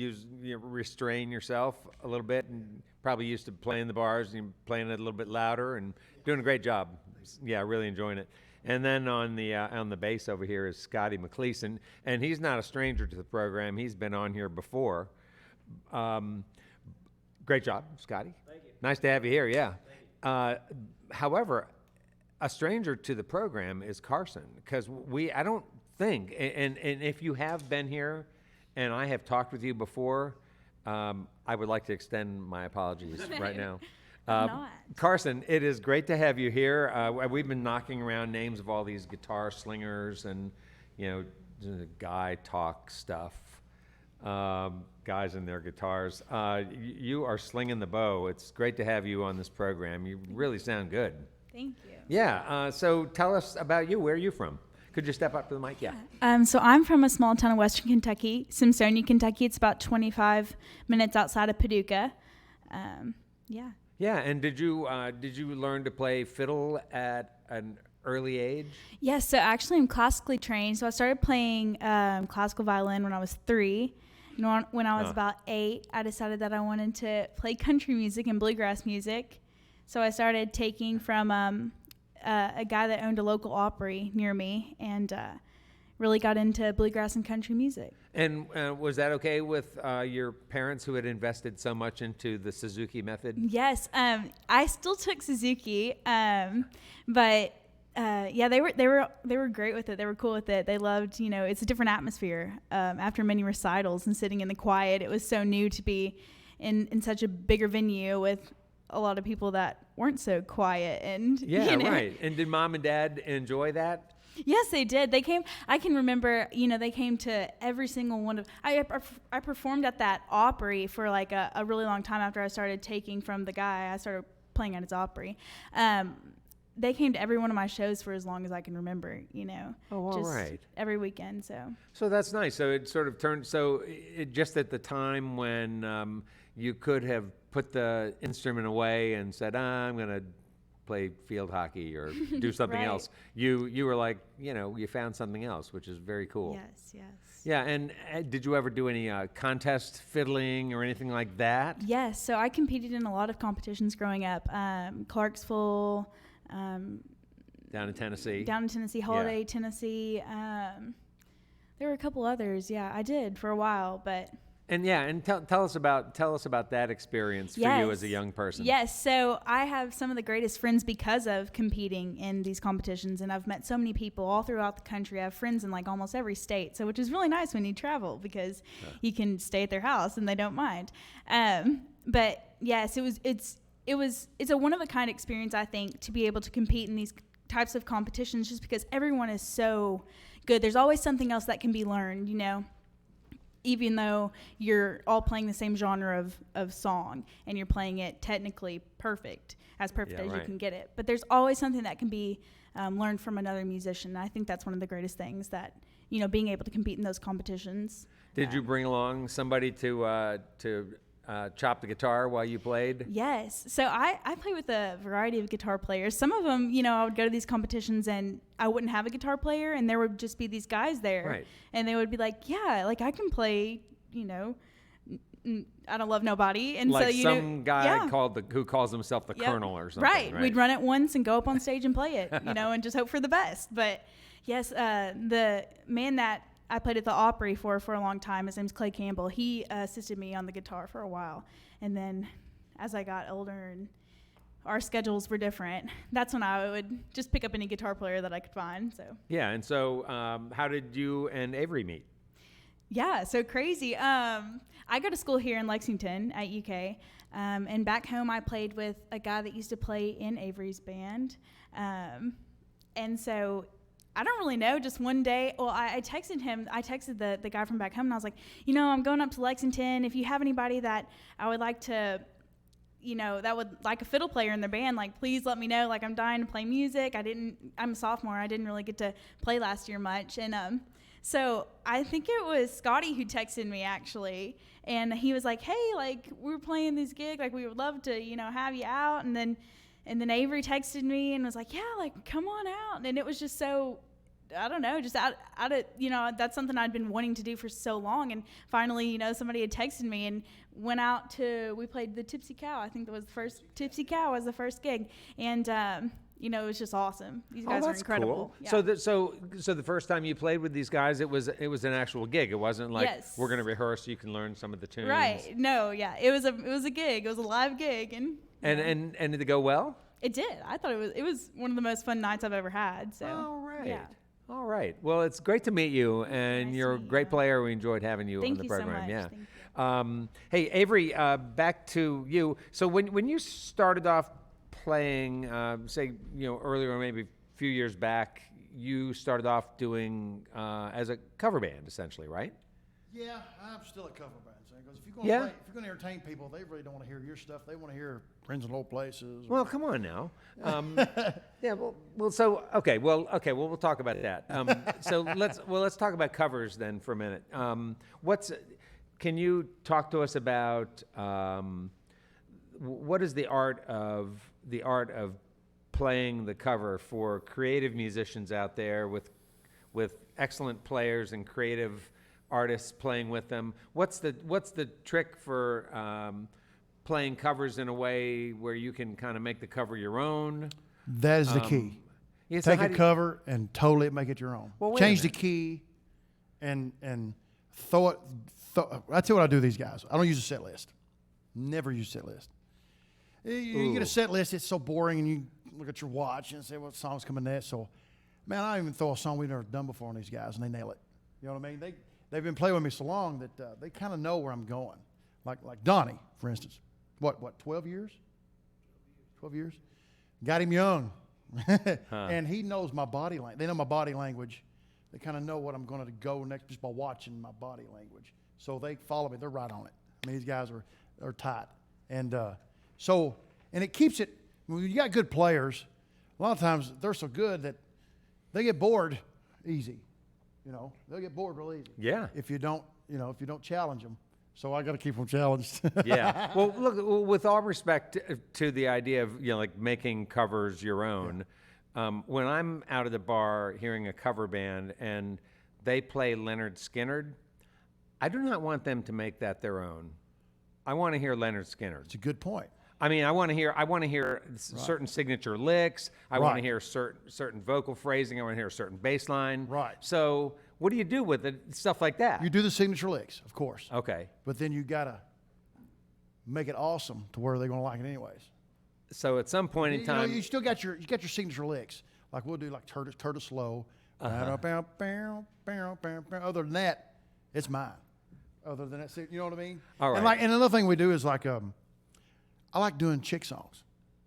restrain yourself a little bit, and probably used to playing the bars and playing it a little bit louder, and doing a great job. Yeah, really enjoying it. And then on the bass over here is Scotty McLeeson, and he's not a stranger to the program. He's been on here before. Great job, Scotty. Thank you. Nice to have you here. Yeah. However, a stranger to the program is Carson, because I don't think, and if you have been here, and I have talked with you before, I would like to extend my apologies right now. Carson, it is great to have you here. We've been knocking around names of all these guitar slingers and, guy talk stuff, guys and their guitars. You are slinging the bow. It's great to have you on this program. You really sound good. Thank you. Yeah, so tell us about you. Where are you from? Could you step up to the mic? Yeah. So I'm from a small town in western Kentucky, Simpsonia, Kentucky. It's about 25 minutes outside of Paducah. Yeah. Yeah, and did you learn to play fiddle at an early age? Yes, so actually I'm classically trained. So I started playing classical violin when I was 3. And when I was about 8, I decided that I wanted to play country music and bluegrass music. So I started taking from a guy that owned a local Opry near me, and really got into bluegrass and country music. And was that okay with your parents who had invested so much into the Suzuki method? Yes, I still took Suzuki, but yeah, they were great with it. They were cool with it. They loved, it's a different atmosphere. After many recitals and sitting in the quiet, it was so new to be in such a bigger venue with a lot of people that weren't so quiet. And Right. And did mom and dad enjoy that? Yes, they did. They came. I can remember, they came to every single one of. I performed at that Opry for like a really long time after I started taking from the guy. I started playing at his Opry. They came to every one of my shows for as long as I can remember. Oh, all just right. every weekend. So that's nice. So it sort of turned. So it just at the time when you could have put the instrument away and said, I'm going to play field hockey or do something Right. else. You were like, you found something else, which is very cool. Yes. Yeah, and did you ever do any contest fiddling or anything like that? Yes. So I competed in a lot of competitions growing up. Clarksville, Down in Tennessee? Holiday, Tennessee. There were a couple others. Yeah, I did for a while, but. And tell us about that experience for you as a young person. Yes, so I have some of the greatest friends because of competing in these competitions, and I've met so many people all throughout the country. I have friends in like almost every state, so which is really nice when you travel because you can stay at their house and they don't mind. But yes, it's a one of a kind experience, I think, to be able to compete in these types of competitions just because everyone is so good. There's always something else that can be learned, even though you're all playing the same genre of song and you're playing it technically perfect as you can get it. But there's always something that can be learned from another musician. And I think that's one of the greatest things that, being able to compete in those competitions. Did you bring along somebody to chop the guitar while you played? Yes. So I play with a variety of guitar players. Some of them, I would go to these competitions and I wouldn't have a guitar player and there would just be these guys there. Right. And they would be like, yeah, like I can play, I Don't Love Nobody. And like so, some guy who calls himself the Colonel or something. Right. We'd run it once and go up on stage and play it, and just hope for the best. But yes, the man that I played at the Opry for a long time, his name's Clay Campbell. He assisted me on the guitar for a while. And then as I got older and our schedules were different, that's when I would just pick up any guitar player that I could find. So yeah, and so how did you and Avery meet? Yeah, so crazy. I go to school here in Lexington at UK, and back home I played with a guy that used to play in Avery's band. And so I don't really know, just one day, I texted him, the guy from back home, and I was like, I'm going up to Lexington. If you have anybody that I would like to, that would like a fiddle player in their band, like, please let me know. Like, I'm dying to play music. I'm a sophomore. I didn't really get to play last year much. And so I think it was Scotty who texted me, actually. And he was like, hey, like, we're playing this gig. Like, we would love to, have you out. And then Avery texted me and was like, yeah, like, come on out. And it was just so, I don't know, just out of, that's something I'd been wanting to do for so long. And finally, somebody had texted me and went out we played the Tipsy Cow. I think that was Tipsy Cow was the first gig. And, it was just awesome. These guys are incredible. Cool. Yeah. So the first time you played with these guys, it was an actual gig. It wasn't like we're going to rehearse so you can learn some of the tunes. Right. No, yeah. It was a gig. It was a live gig, and did it go well? It did. I thought it was one of the most fun nights I've ever had. So. All right. Yeah. All right. Well, it's great to meet you, and Nice you're a to meet great you. player. We enjoyed having you Thank on the you so program. much. Yeah. Thank you. Hey, Avery, back to you. So when you started off playing, say, earlier, maybe a few years back, you started off doing as a cover band, essentially, right? Yeah, I'm still a cover band. Because if you're going to entertain people, they really don't want to hear your stuff. They want to hear Friends in Low Places. Well, come on now. Yeah. We'll talk about that. So let's talk about covers then for a minute. Can you talk to us about what is the art of playing the cover for creative musicians out there with excellent players and creative artists playing with them? What's the trick for playing covers in a way where you can kind of make the cover your own? That is the key. Yeah, so Take how a do you- cover and totally make it your own. Well, wait a Change the minute. key and throw it. I tell you what I do to these guys. I don't use a set list. Never use a set list. You get a Ooh. set list, it's so boring, and you look at your watch and say what song's coming next. So, man, I don't even throw a song we've never done before on these guys, and they nail it. You know what I mean? They've been playing with me so long that they kind of know where I'm going. Like Donnie, for instance. What, 12 years? 12 years? Got him young. And he knows my body language. They know my body language. They kind of know what I'm going to go next just by watching my body language. So they follow me. They're right on it. I mean, these guys are tight. And and it keeps it, when you got good players, a lot of times they're so good that they get bored easy. You know, they'll get bored real easy. Yeah. If you don't challenge them. So I got to keep them challenged. Yeah. Well, look, with all respect to the idea of, like making covers your own, when I'm out at the bar hearing a cover band and they play Leonard Skinner, I do not want them to make that their own. I want to hear Leonard Skinner. It's a good point. I mean, I want to hear certain signature licks. I want to Right. hear certain vocal phrasing. I want to hear a certain bass line. Right. So what do you do with it? Stuff like that. You do the signature licks, of course. Okay. But then you got to make it awesome to where they're going to like it anyways. So at some point in You know, time, you still got your signature licks. Like we'll do like Turtle Slow. Other than that, it's mine. Other than that, you know what I mean? All right. And another thing we do is like I like doing chick songs,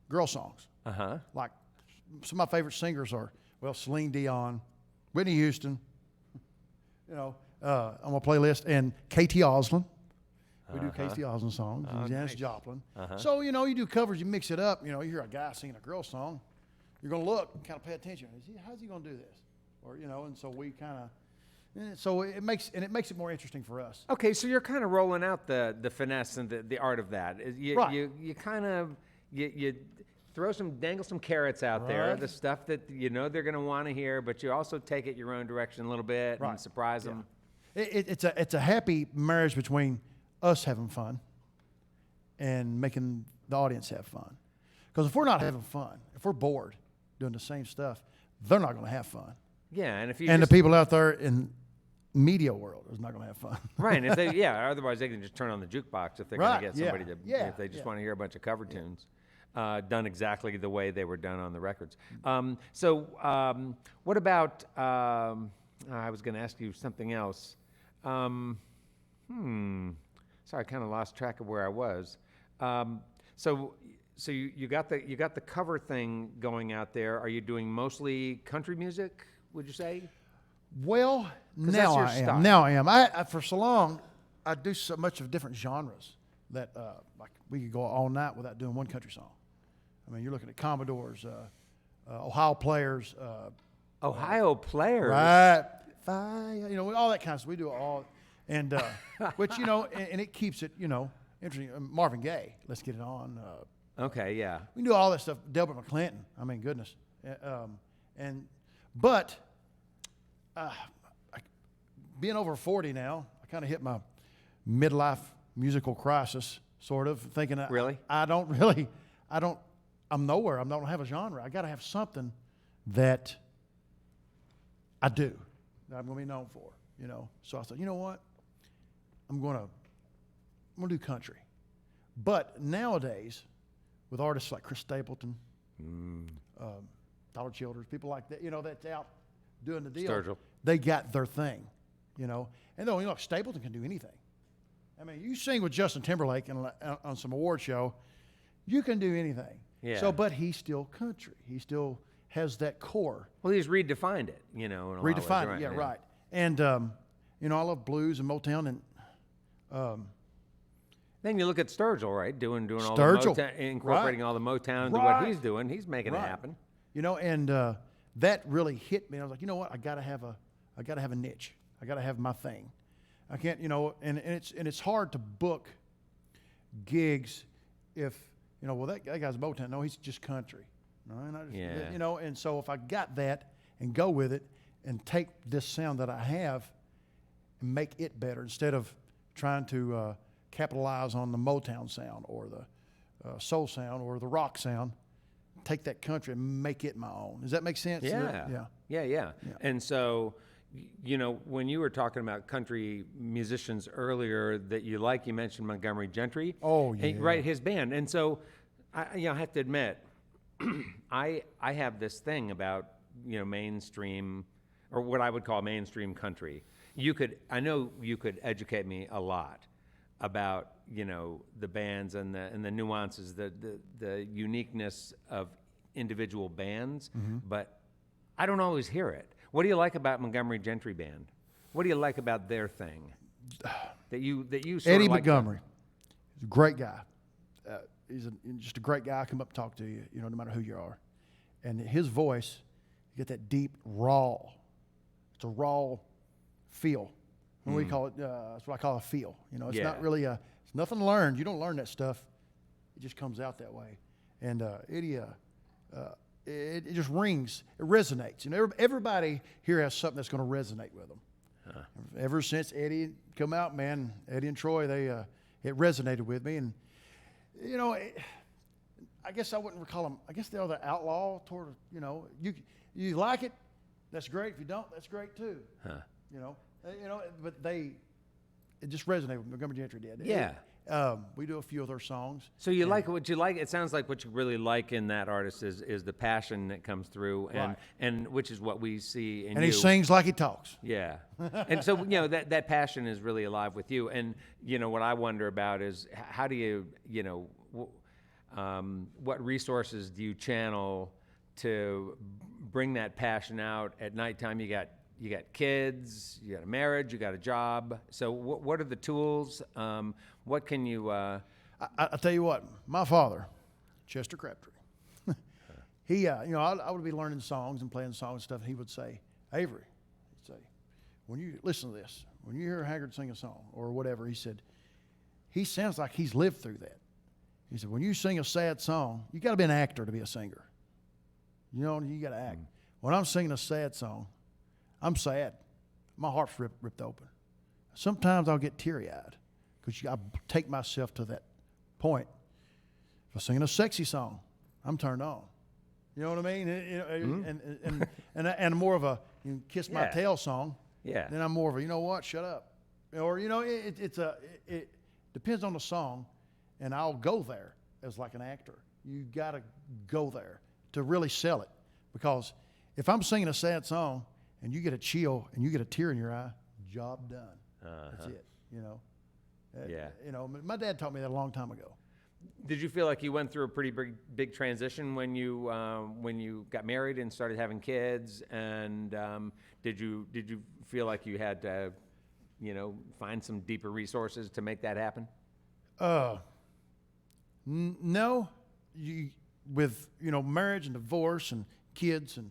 girl songs. Like some of my favorite singers are Celine Dion, Whitney Houston. You know, on my playlist, and Katie Oslin. We do Katie Oslin songs, and Janis Joplin. So, you know, you do covers, you mix it up. You know, you hear a guy singing a girl song, you're going to look and kind of pay attention. How's he going to do this? Or, you know, and so we kind of, so it makes it more interesting for us. okay, so you're kind of rolling out the finesse and the art of that. Right. You kind of you dangle some carrots out there, Right. the stuff that you know they're going to want to hear, but you also take it your own direction a little bit and Right. surprise them. It's a happy marriage between us having fun and making the audience have fun. Because if we're not having fun, if we're bored doing the same stuff, they're not going to have fun. Yeah, and if you And just, the people out there in media world is not going to have fun. right, and if they otherwise they can just turn on the jukebox if they're Right, going to get somebody to yeah, if they just yeah. want to hear a bunch of cover tunes. Done exactly the way they were done on the records. What about? I was going to ask you something else. Sorry, I kind of lost track of where I was. So you got the cover thing going out there. Are you doing mostly country music? Would you say? Well, 'Cause now that's your I am. style. Now I am. I for so long, I do so much of different genres that like we could go all night without doing one country song. I mean, you're looking at Commodores, Ohio Players, Ohio players. right? Fire, you know, all that kind of stuff. We do all, and which you know, and it keeps it, you know, interesting. Marvin Gaye, let's get it on. Okay, yeah. We can do all that stuff. Delbert McClinton. I mean, goodness. But being over 40 now, I kind of hit my midlife musical crisis, sort of thinking. Really? I'm nowhere. I don't have a genre. I got to have something that I do, that I'm going to be known for. You know. So I thought, you know what? I'm going to do country. But nowadays, with artists like Chris Stapleton, Tyler Childers, people like that, you know, that's out doing the deal. Sturgill. They got their thing, you know. And though, you know, Stapleton can do anything. I mean, you sing with Justin Timberlake on some award show, you can do anything. Yeah. So, but he's still country. He still has that core. Well, he's redefined it, you know. In a lot of ways, Redefined it, yeah, right. And, you know, I love blues and Motown and Then you look at Sturgill, right? Doing all Sturgill, the Motown, incorporating right. all the Motown into what Right. he's doing. He's making it Right. happen. You know, and that really hit me. I was like, you know what? I gotta have a niche. I gotta have my thing. I can't, you know, and it's hard to book gigs if well, that guy's Motown. No, he's just country. No, and I just, Yeah. And so if I got that and go with it and take this sound that I have and make it better instead of trying to capitalize on the Motown sound or the soul sound or the rock sound, take that country and make it my own. Does that make sense? Yeah. And so, when you were talking about country musicians earlier that you mentioned Montgomery Gentry. Oh, yeah. Right, his band. And so, I have to admit, I have this thing about, mainstream, or what I would call mainstream country. I know you could educate me a lot about, the bands and the nuances, the uniqueness of individual bands, but I don't always hear it. What do you like about Montgomery Gentry Band? What do you like about their thing? That you sort Eddie of like Montgomery, he's a great guy. He's just a great guy. Come up and talk to you, no matter who you are. And his voice, you get that deep, raw. It's a raw feel. What we call it, that's what I call a feel. It's not really it's nothing learned. You don't learn that stuff. It just comes out that way. And Eddie, it just rings. It resonates. Everybody here has something that's going to resonate with them. Ever since Eddie come out, man, Eddie and Troy, it resonated with me. And, I guess I wouldn't call them, I guess they're the outlaw toward, you like it, that's great. If you don't, that's great too. But it just resonated with Montgomery Gentry did. Yeah. We do a few of their songs. So you like what you like. It sounds like what you really like in that artist is the passion that comes through, and which is what we see in you. And he sings like he talks. Yeah, and so that passion is really alive with you. And what I wonder about is how do you what resources do you channel to bring that passion out at nighttime? You got kids, you got a marriage, you got a job. So what are the tools? What can you? I'll tell you what. My father, Chester Crabtree, he, I would be learning songs and playing songs and stuff. And he would say, Avery, he'd say, when you listen to this, when you hear Haggard sing a song or whatever, he said, he sounds like he's lived through that. He said, when you sing a sad song, you got to be an actor to be a singer. You got to act. When I'm singing a sad song, I'm sad. My heart's ripped open. Sometimes I'll get teary-eyed because I take myself to that point. If I'm singing a sexy song, I'm turned on. You know what I mean? And more of a kiss my tail song. Yeah. Then I'm more of a shut up. Or it depends on the song, and I'll go there as like an actor. You got to go there to really sell it, because if I'm singing a sad song and you get a chill and you get a tear in your eye, job done. That's it. My dad taught me that a long time ago. Did you feel like you went through a pretty big transition when you got married and started having kids? And did you feel like you had to, find some deeper resources to make that happen? No. With marriage and divorce and kids and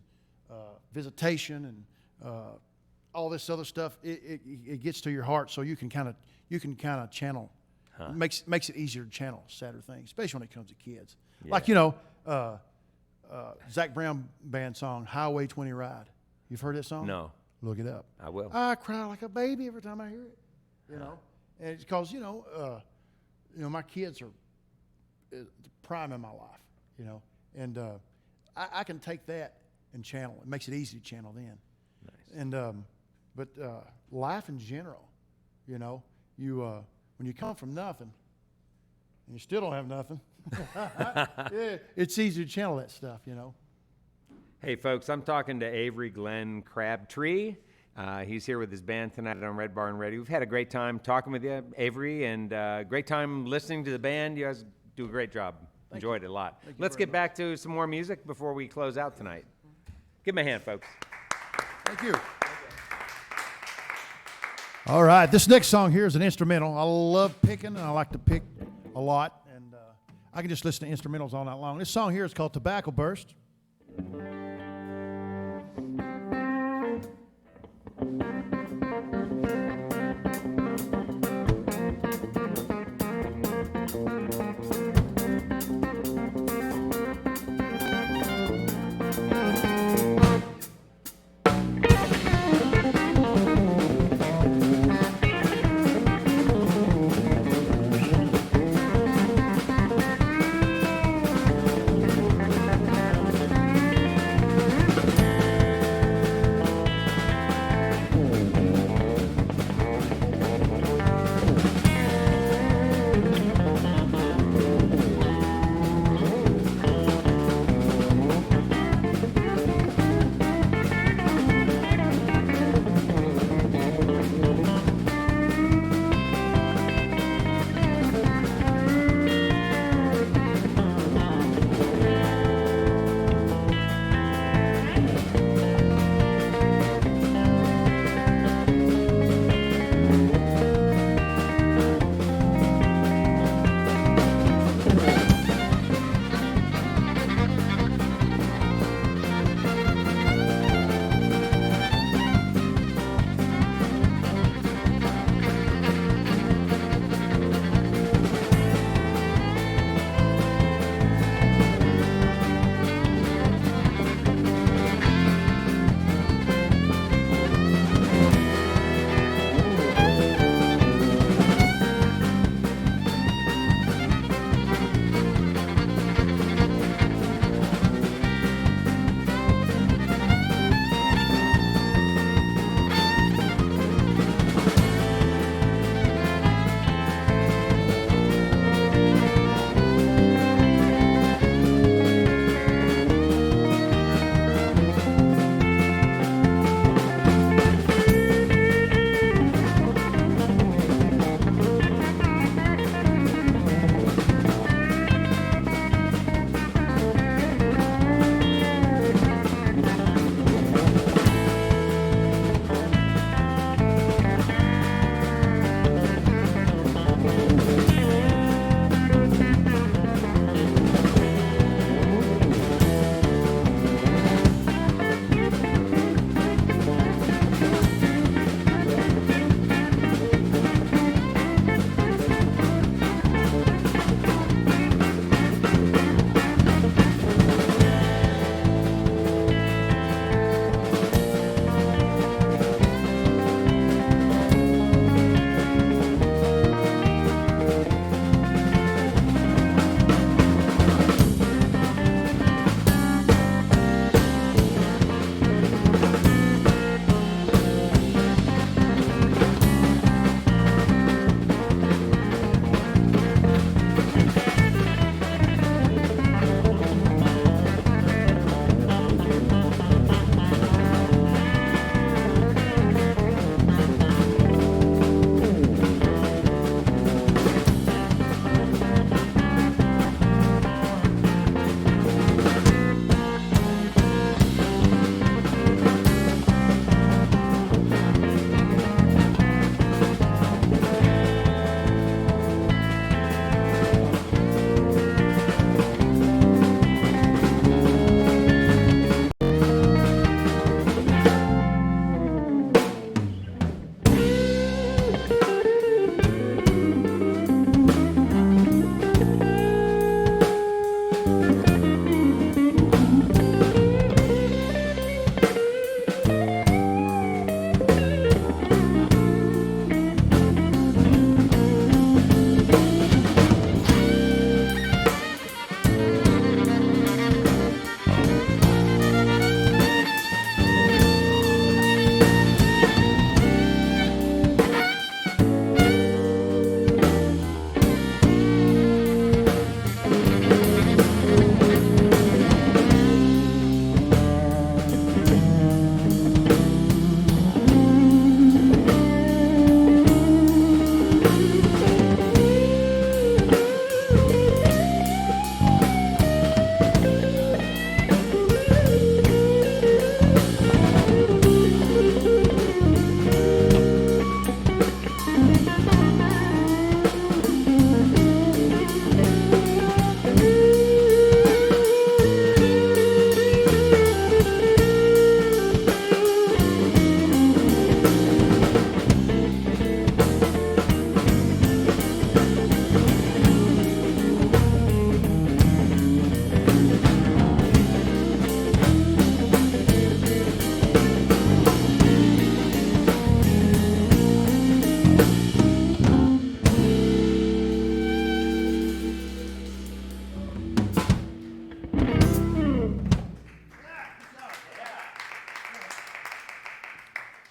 visitation and all this other stuff, it gets to your heart, so you can kind of channel. Makes it easier to channel sadder things, especially when it comes to kids. Yeah. Like Zach Brown band song "Highway 20 Ride." You've heard that song? No. Look it up. I will. I cry like a baby every time I hear it. And it's because my kids are the prime in my life. And I can take that and channel. It makes it easy to channel then. Nice. And but life in general, when you come from nothing and you still don't have nothing, it's easy to channel that stuff. Hey, folks, I'm talking to Avery Glenn Crabtree. He's here with his band tonight on Red Barn Radio. We've had a great time talking with you, Avery, and great time listening to the band. You guys do a great job. Enjoyed it a lot. Let's get back to some more music before we close out tonight. Give me a hand, folks. Thank you. All right, this next song here is an instrumental. I love picking, and I like to pick a lot, and I can just listen to instrumentals all night long. This song here is called Tobacco Burst.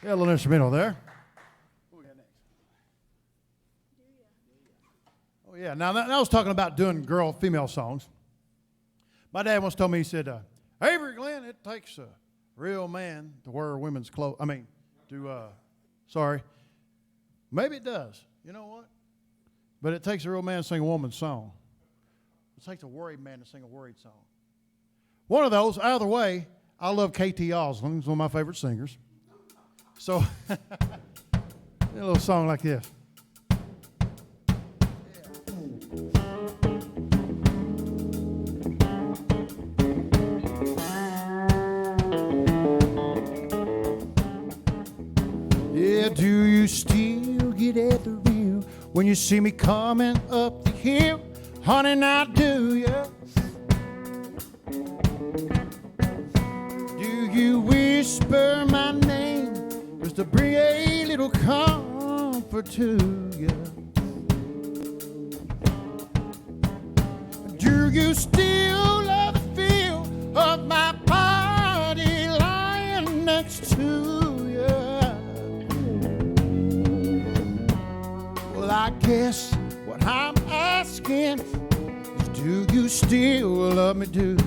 Yeah, a little instrumental there. What we got next? Oh, yeah. Now, I was talking about doing female songs. My dad once told me, he said, Avery, Glenn, it takes a real man to wear women's clothes. Maybe it does. You know what? But it takes a real man to sing a woman's song. It takes a worried man to sing a worried song. One of those, out of the way, I love K.T. Osland. He's one of my favorite singers. So, a little song like this. Yeah, do you still get at the real when you see me coming up the hill? Honey, now do ya? Do you whisper my name just to bring a little comfort to you? Do you still love the feel of my body lying next to you? Well, I guess what I'm asking is, do you still love me, do?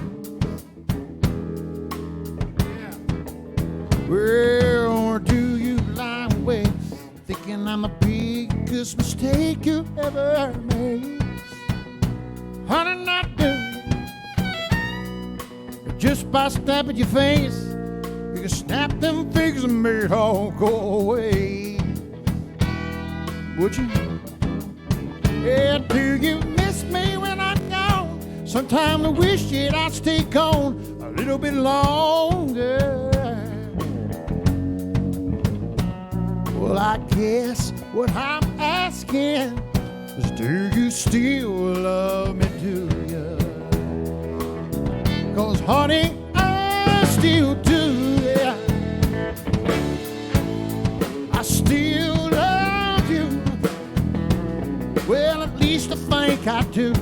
Well, or do you lie awake thinking I'm the biggest mistake you ever made? Honey, not do. Just by snapping your face, you can snap them fingers and make it all go away. Would you? Yeah, do you miss me when I'm gone? Sometimes I wish that I'd stay gone a little bit longer. Well, I guess what I'm asking is, do you still love me, do you? 'Cause honey, I still do, yeah. I still love you. Well, at least I think I do.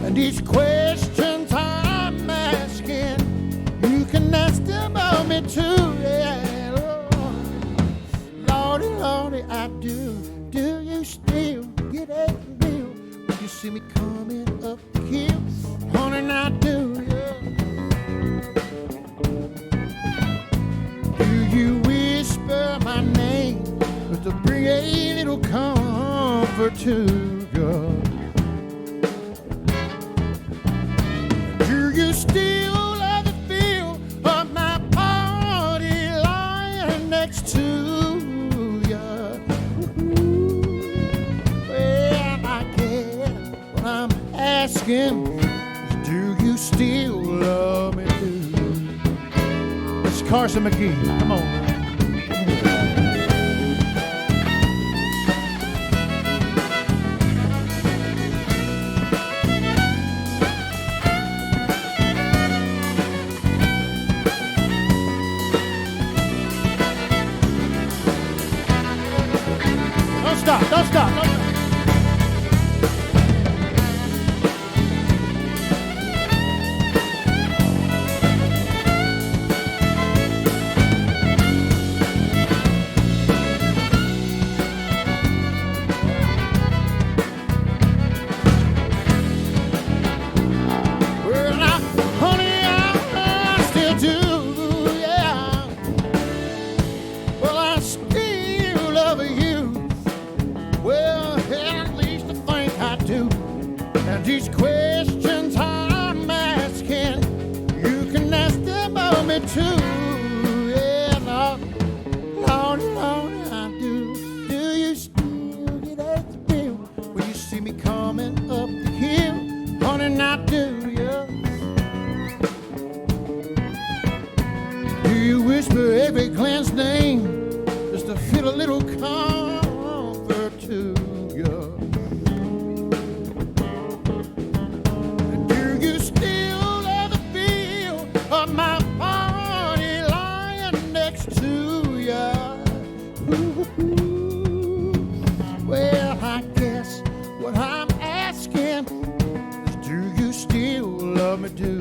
And these questions I'm asking, you can ask them of me too, yeah. Lordy, Lordy, I do. Do you still get a feel when you see me coming up the hill? Honey, I do, yeah. Do you whisper my name just to bring a little comfort to you? Do you still love the feel of my body lying next to you? I'm asking is, do you still love me, do? It's Carson McGee. Come on. Don't stop, don't stop, don't stop. These questions I'm asking, you can ask them of me too. Yeah, Lord, Lord, Lord, I do. Do you still get at the feel when you see me coming up the hill? Honey, I do, yeah. Do you whisper every Glenn's name just to feel a little comfort to you? My body lying next to you. Well, I guess what I'm asking is, do you still love me, do?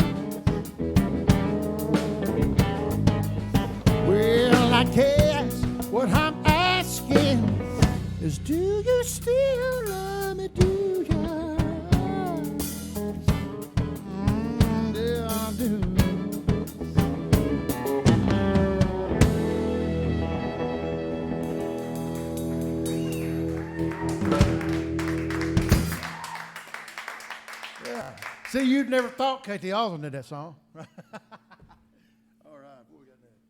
Well, I guess what is, do you still love me, do you? Yeah, I do. Yeah. See, you'd never thought Katie Osmond did that song. All right, what we got next?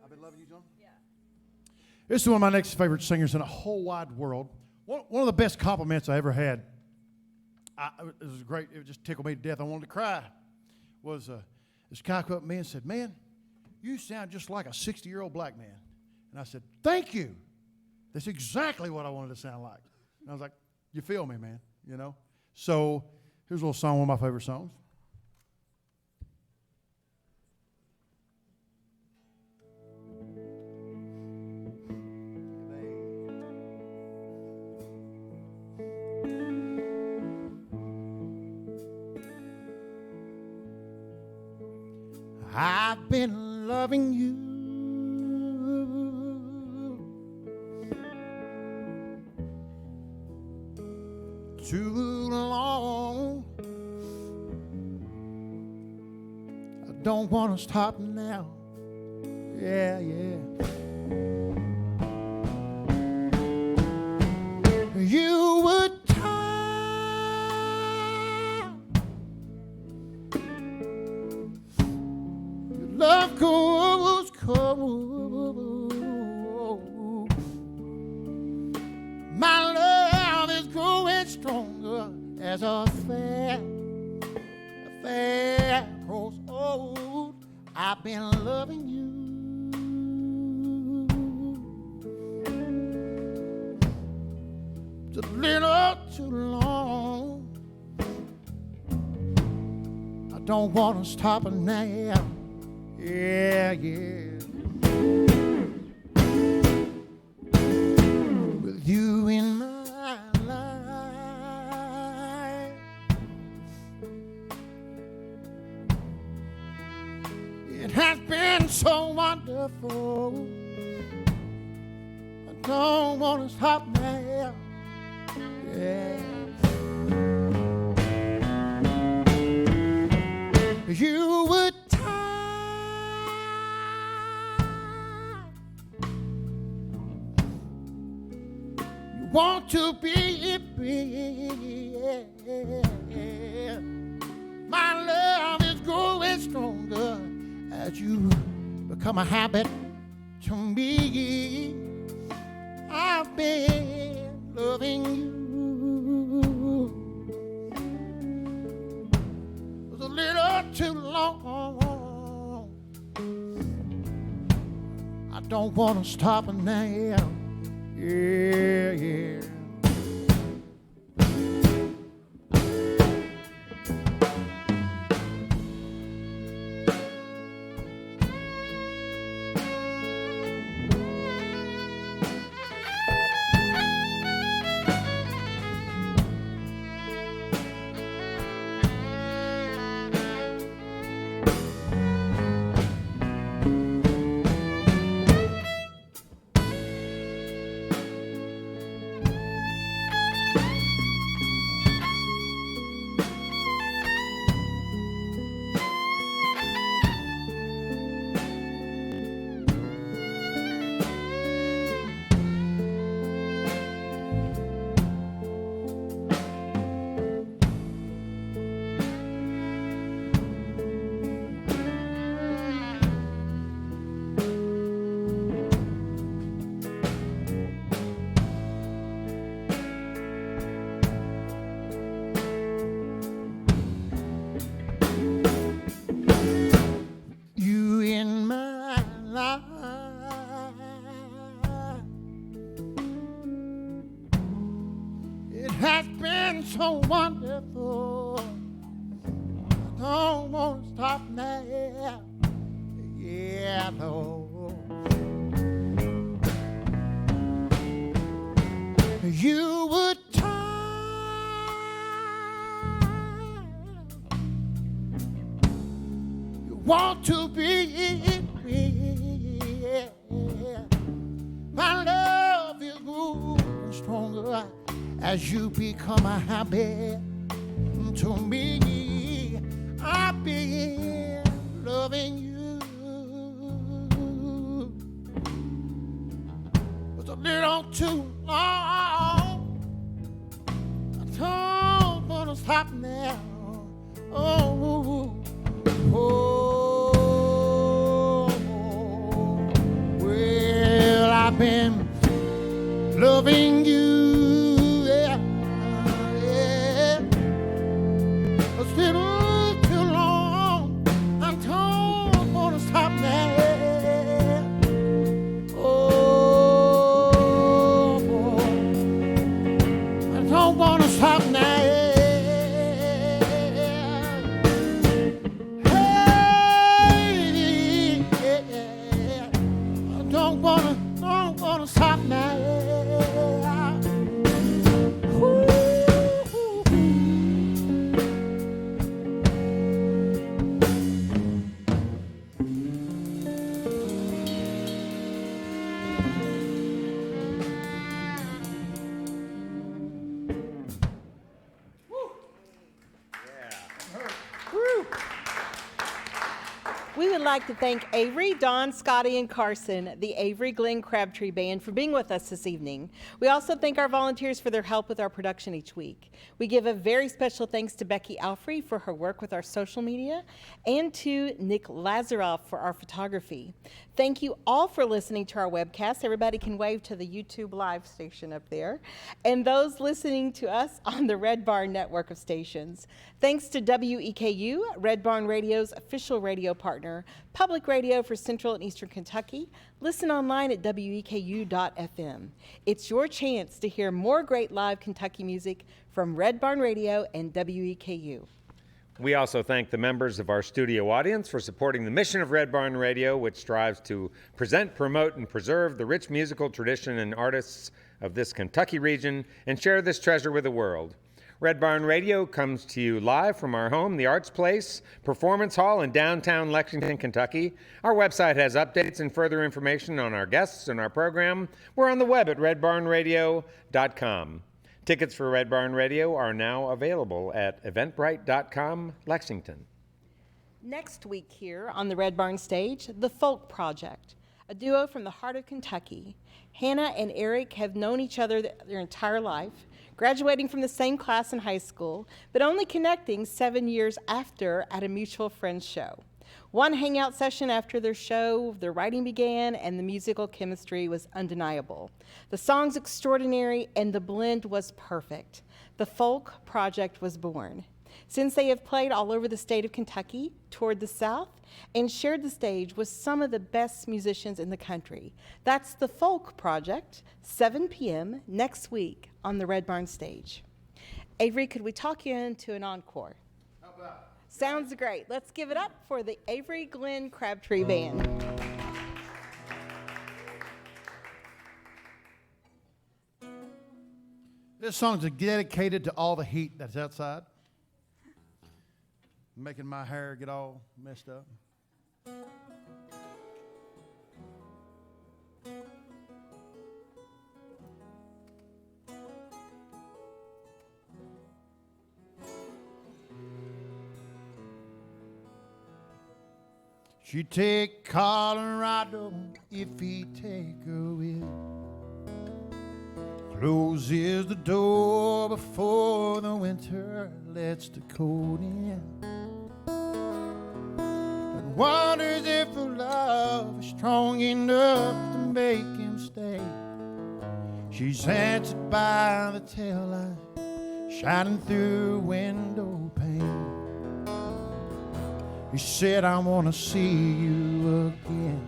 I've been loving you, John? Yeah. This is one of my next favorite singers in the whole wide world. One of the best compliments I ever had. It was great. It just tickled me to death. I wanted to cry. Was this guy come up to me and said, "Man, you sound just like a 60-year-old black man." And I said, "Thank you. That's exactly what I wanted to sound like." And I was like, "You feel me, man? You know?" So here's a little song, one of my favorite songs. I've been loving you too long. I don't want to stop now. Yeah, yeah. You were love goes cold. My love is growing stronger as a fair grows old. I've been loving you just a little too long. I don't want to stop it now. Yeah, yeah. With you in my life, it has been so wonderful. I don't want to stop now. Yeah. You would want to be free. My love is growing stronger as you become a habit to me. I've been loving you a little too long. I don't want to stop now. Yeah, yeah. So wonderful. I don't want to stop now. Yeah, Lord. You would you want to be free. My love is good. stronger as you become a habit to me. I've been loving you. It's a little too long. I don't wanna stop now. Oh, oh, well, I've been loving you, yeah, yeah. It's little too long. I don't wanna stop now. Oh, I don't wanna stop now. Don't wanna stop now. Ooh. We would like to thank Avery, Don, Scotty, and Carson, the Avery Glen Crabtree Band, for being with us this evening. We also thank our volunteers for their help with our production each week. We give a very special thanks to Becky Alfrey for her work with our social media and to Nick Lazaroff for our photography. Thank you all for listening to our webcast. Everybody can wave to the YouTube live station up there. And those listening to us on the Red Barn network of stations. Thanks to WEKU, Red Barn Radio's official radio partner, public radio for Central and Eastern Kentucky. Listen online at weku.fm. It's your chance to hear more great live Kentucky music from Red Barn Radio and WEKU. We also thank the members of our studio audience for supporting the mission of Red Barn Radio, which strives to present, promote, and preserve the rich musical tradition and artists of this Kentucky region and share this treasure with the world. Red Barn Radio comes to you live from our home, the Arts Place Performance Hall in downtown Lexington, Kentucky. Our website has updates and further information on our guests and our program. We're on the web at redbarnradio.com. Tickets for Red Barn Radio are now available at eventbrite.com, Lexington. Next week here on the Red Barn stage, The Folk Project, a duo from the heart of Kentucky. Hannah and Eric have known each other their entire life, graduating from the same class in high school, but only connecting 7 years after at a mutual friend's show. One hangout session after their show, their writing began, and the musical chemistry was undeniable. The songs extraordinary, and the blend was perfect. The Folk Project was born. Since they have played all over the state of Kentucky, toured the South, and shared the stage with some of the best musicians in the country. That's The Folk Project, 7 p.m. next week on the Red Barn stage. Avery, could we talk you into an encore? How about? Sounds great. Let's give it up for the Avery Glen Crabtree Band. This song's dedicated to all the heat that's outside, making my hair get all messed up. She'd take Colorado if he'd take her with. Closes the door before the winter lets the cold in. And wonders if her love is strong enough to make him stay. She's answered by the taillight shining through window pane. He said, I want to see you again,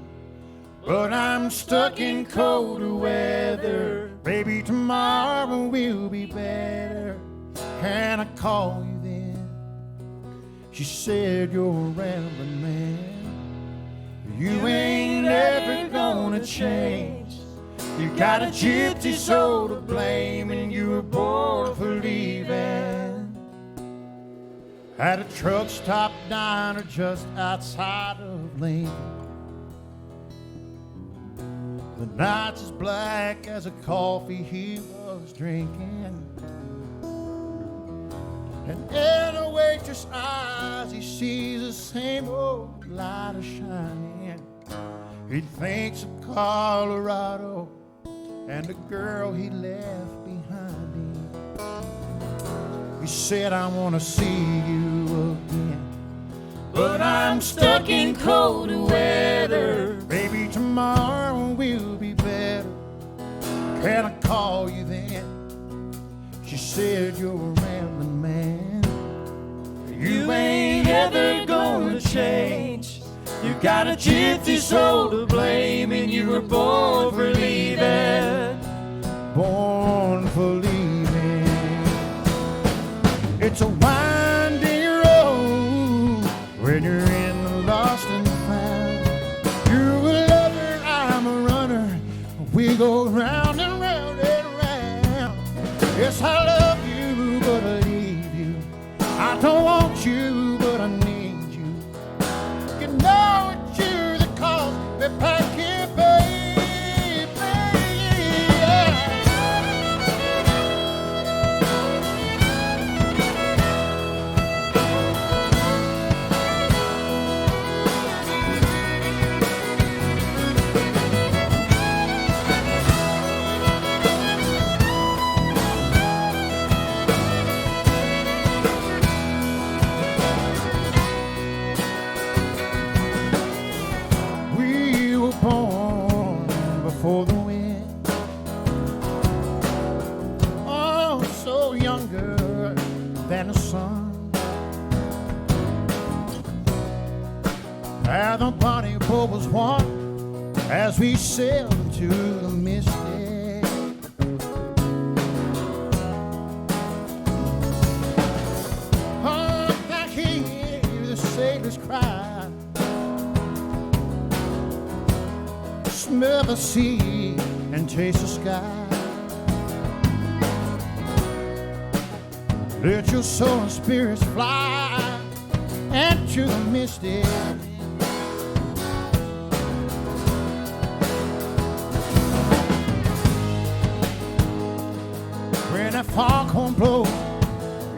but I'm stuck in colder weather. Baby, tomorrow will be better. Can I call you then? She said, you're a rambling man. You ain't ever gonna change. You got a gypsy soul to blame, and you were born for leaving. At a truck stop diner just outside of Lincoln. The night's as black as a coffee he was was drinking. And in a waitress' eyes, he sees the same old light a shining. He thinks of Colorado and the girl he left behind him. He said, I want to see you again, but I'm stuck in cold weather. Maybe tomorrow will be better. Can I call you then? She said, you're a rambling man. You ain't ever gonna change. You got a gypsy soul to blame, and you were born for leaving. Born for leaving. It's a winding road when you're in the lost and found. You're a lover, I'm a runner. We go round and round and round. Yes, I love you, but I leave you. I don't want you, but I need you. You know it's you that calls me back here, baby. Yeah. We were born before the wind. Oh, so younger than the sun. And the bonnie boat was one as we sailed into the misty. Oh, I hear the sailors cry. Smell the sea and taste the sky. Let your soul and spirits fly into the misty. When that foghorn blows,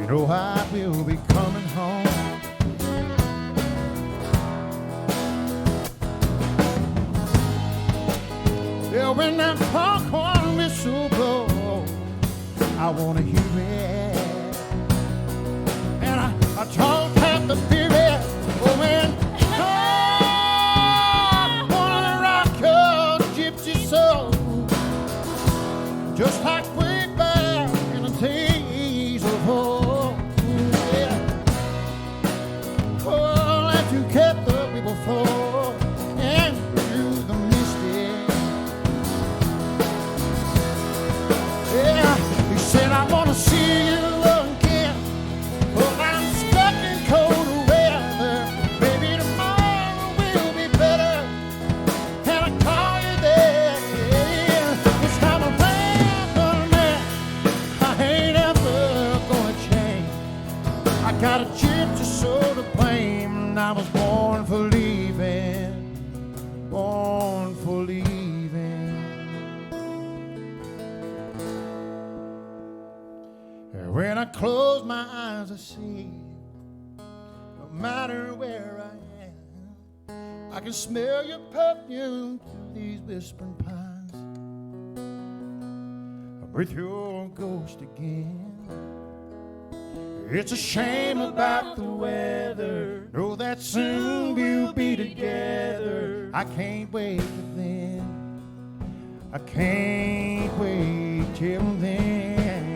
you know I will be coming home. Yeah, when that foghorn whistle blows, I wanna hear it. And I don't have to fear it. Oh, when I wanna rock your gypsy soul, just like way back in the days of old. Yeah. Oh, that you kept the people for and through the misty. Yeah, he said, I want to see you again, but I'm stuck in cold weather. Maybe tomorrow will be better. Can I call you there? This time around, man, I ain't ever gonna change. I got a gypsy soul to blame, and I was born for leaving. Born for leaving. When I close my eyes, I see, no matter where I am, I can smell your perfume through these whispering pines. I'm with your ghost again. It's a shame about the weather. Know that soon we'll be together. I can't wait till then. I can't wait till then.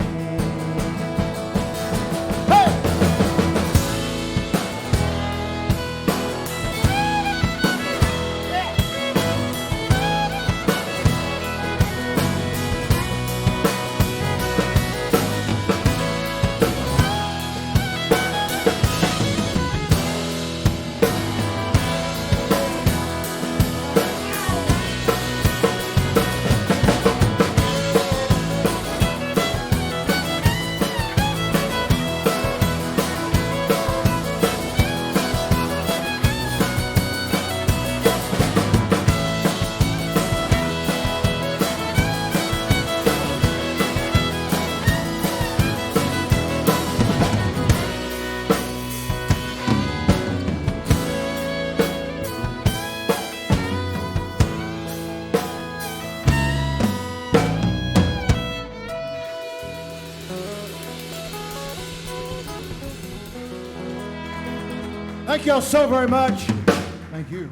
Thank y'all so very much. Thank you.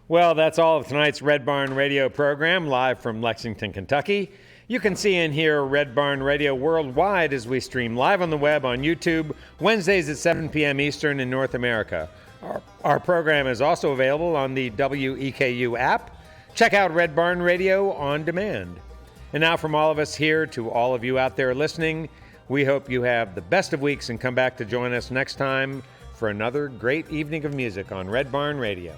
Well, that's all of tonight's Red Barn Radio program, live from Lexington, Kentucky. You can see and hear Red Barn Radio worldwide as we stream live on the web on YouTube, Wednesdays at 7 p.m. Eastern in North America. Our program is also available on the WEKU app. Check out Red Barn Radio on demand. And now from all of us here to all of you out there listening, we hope you have the best of weeks and come back to join us next time for another great evening of music on Red Barn Radio.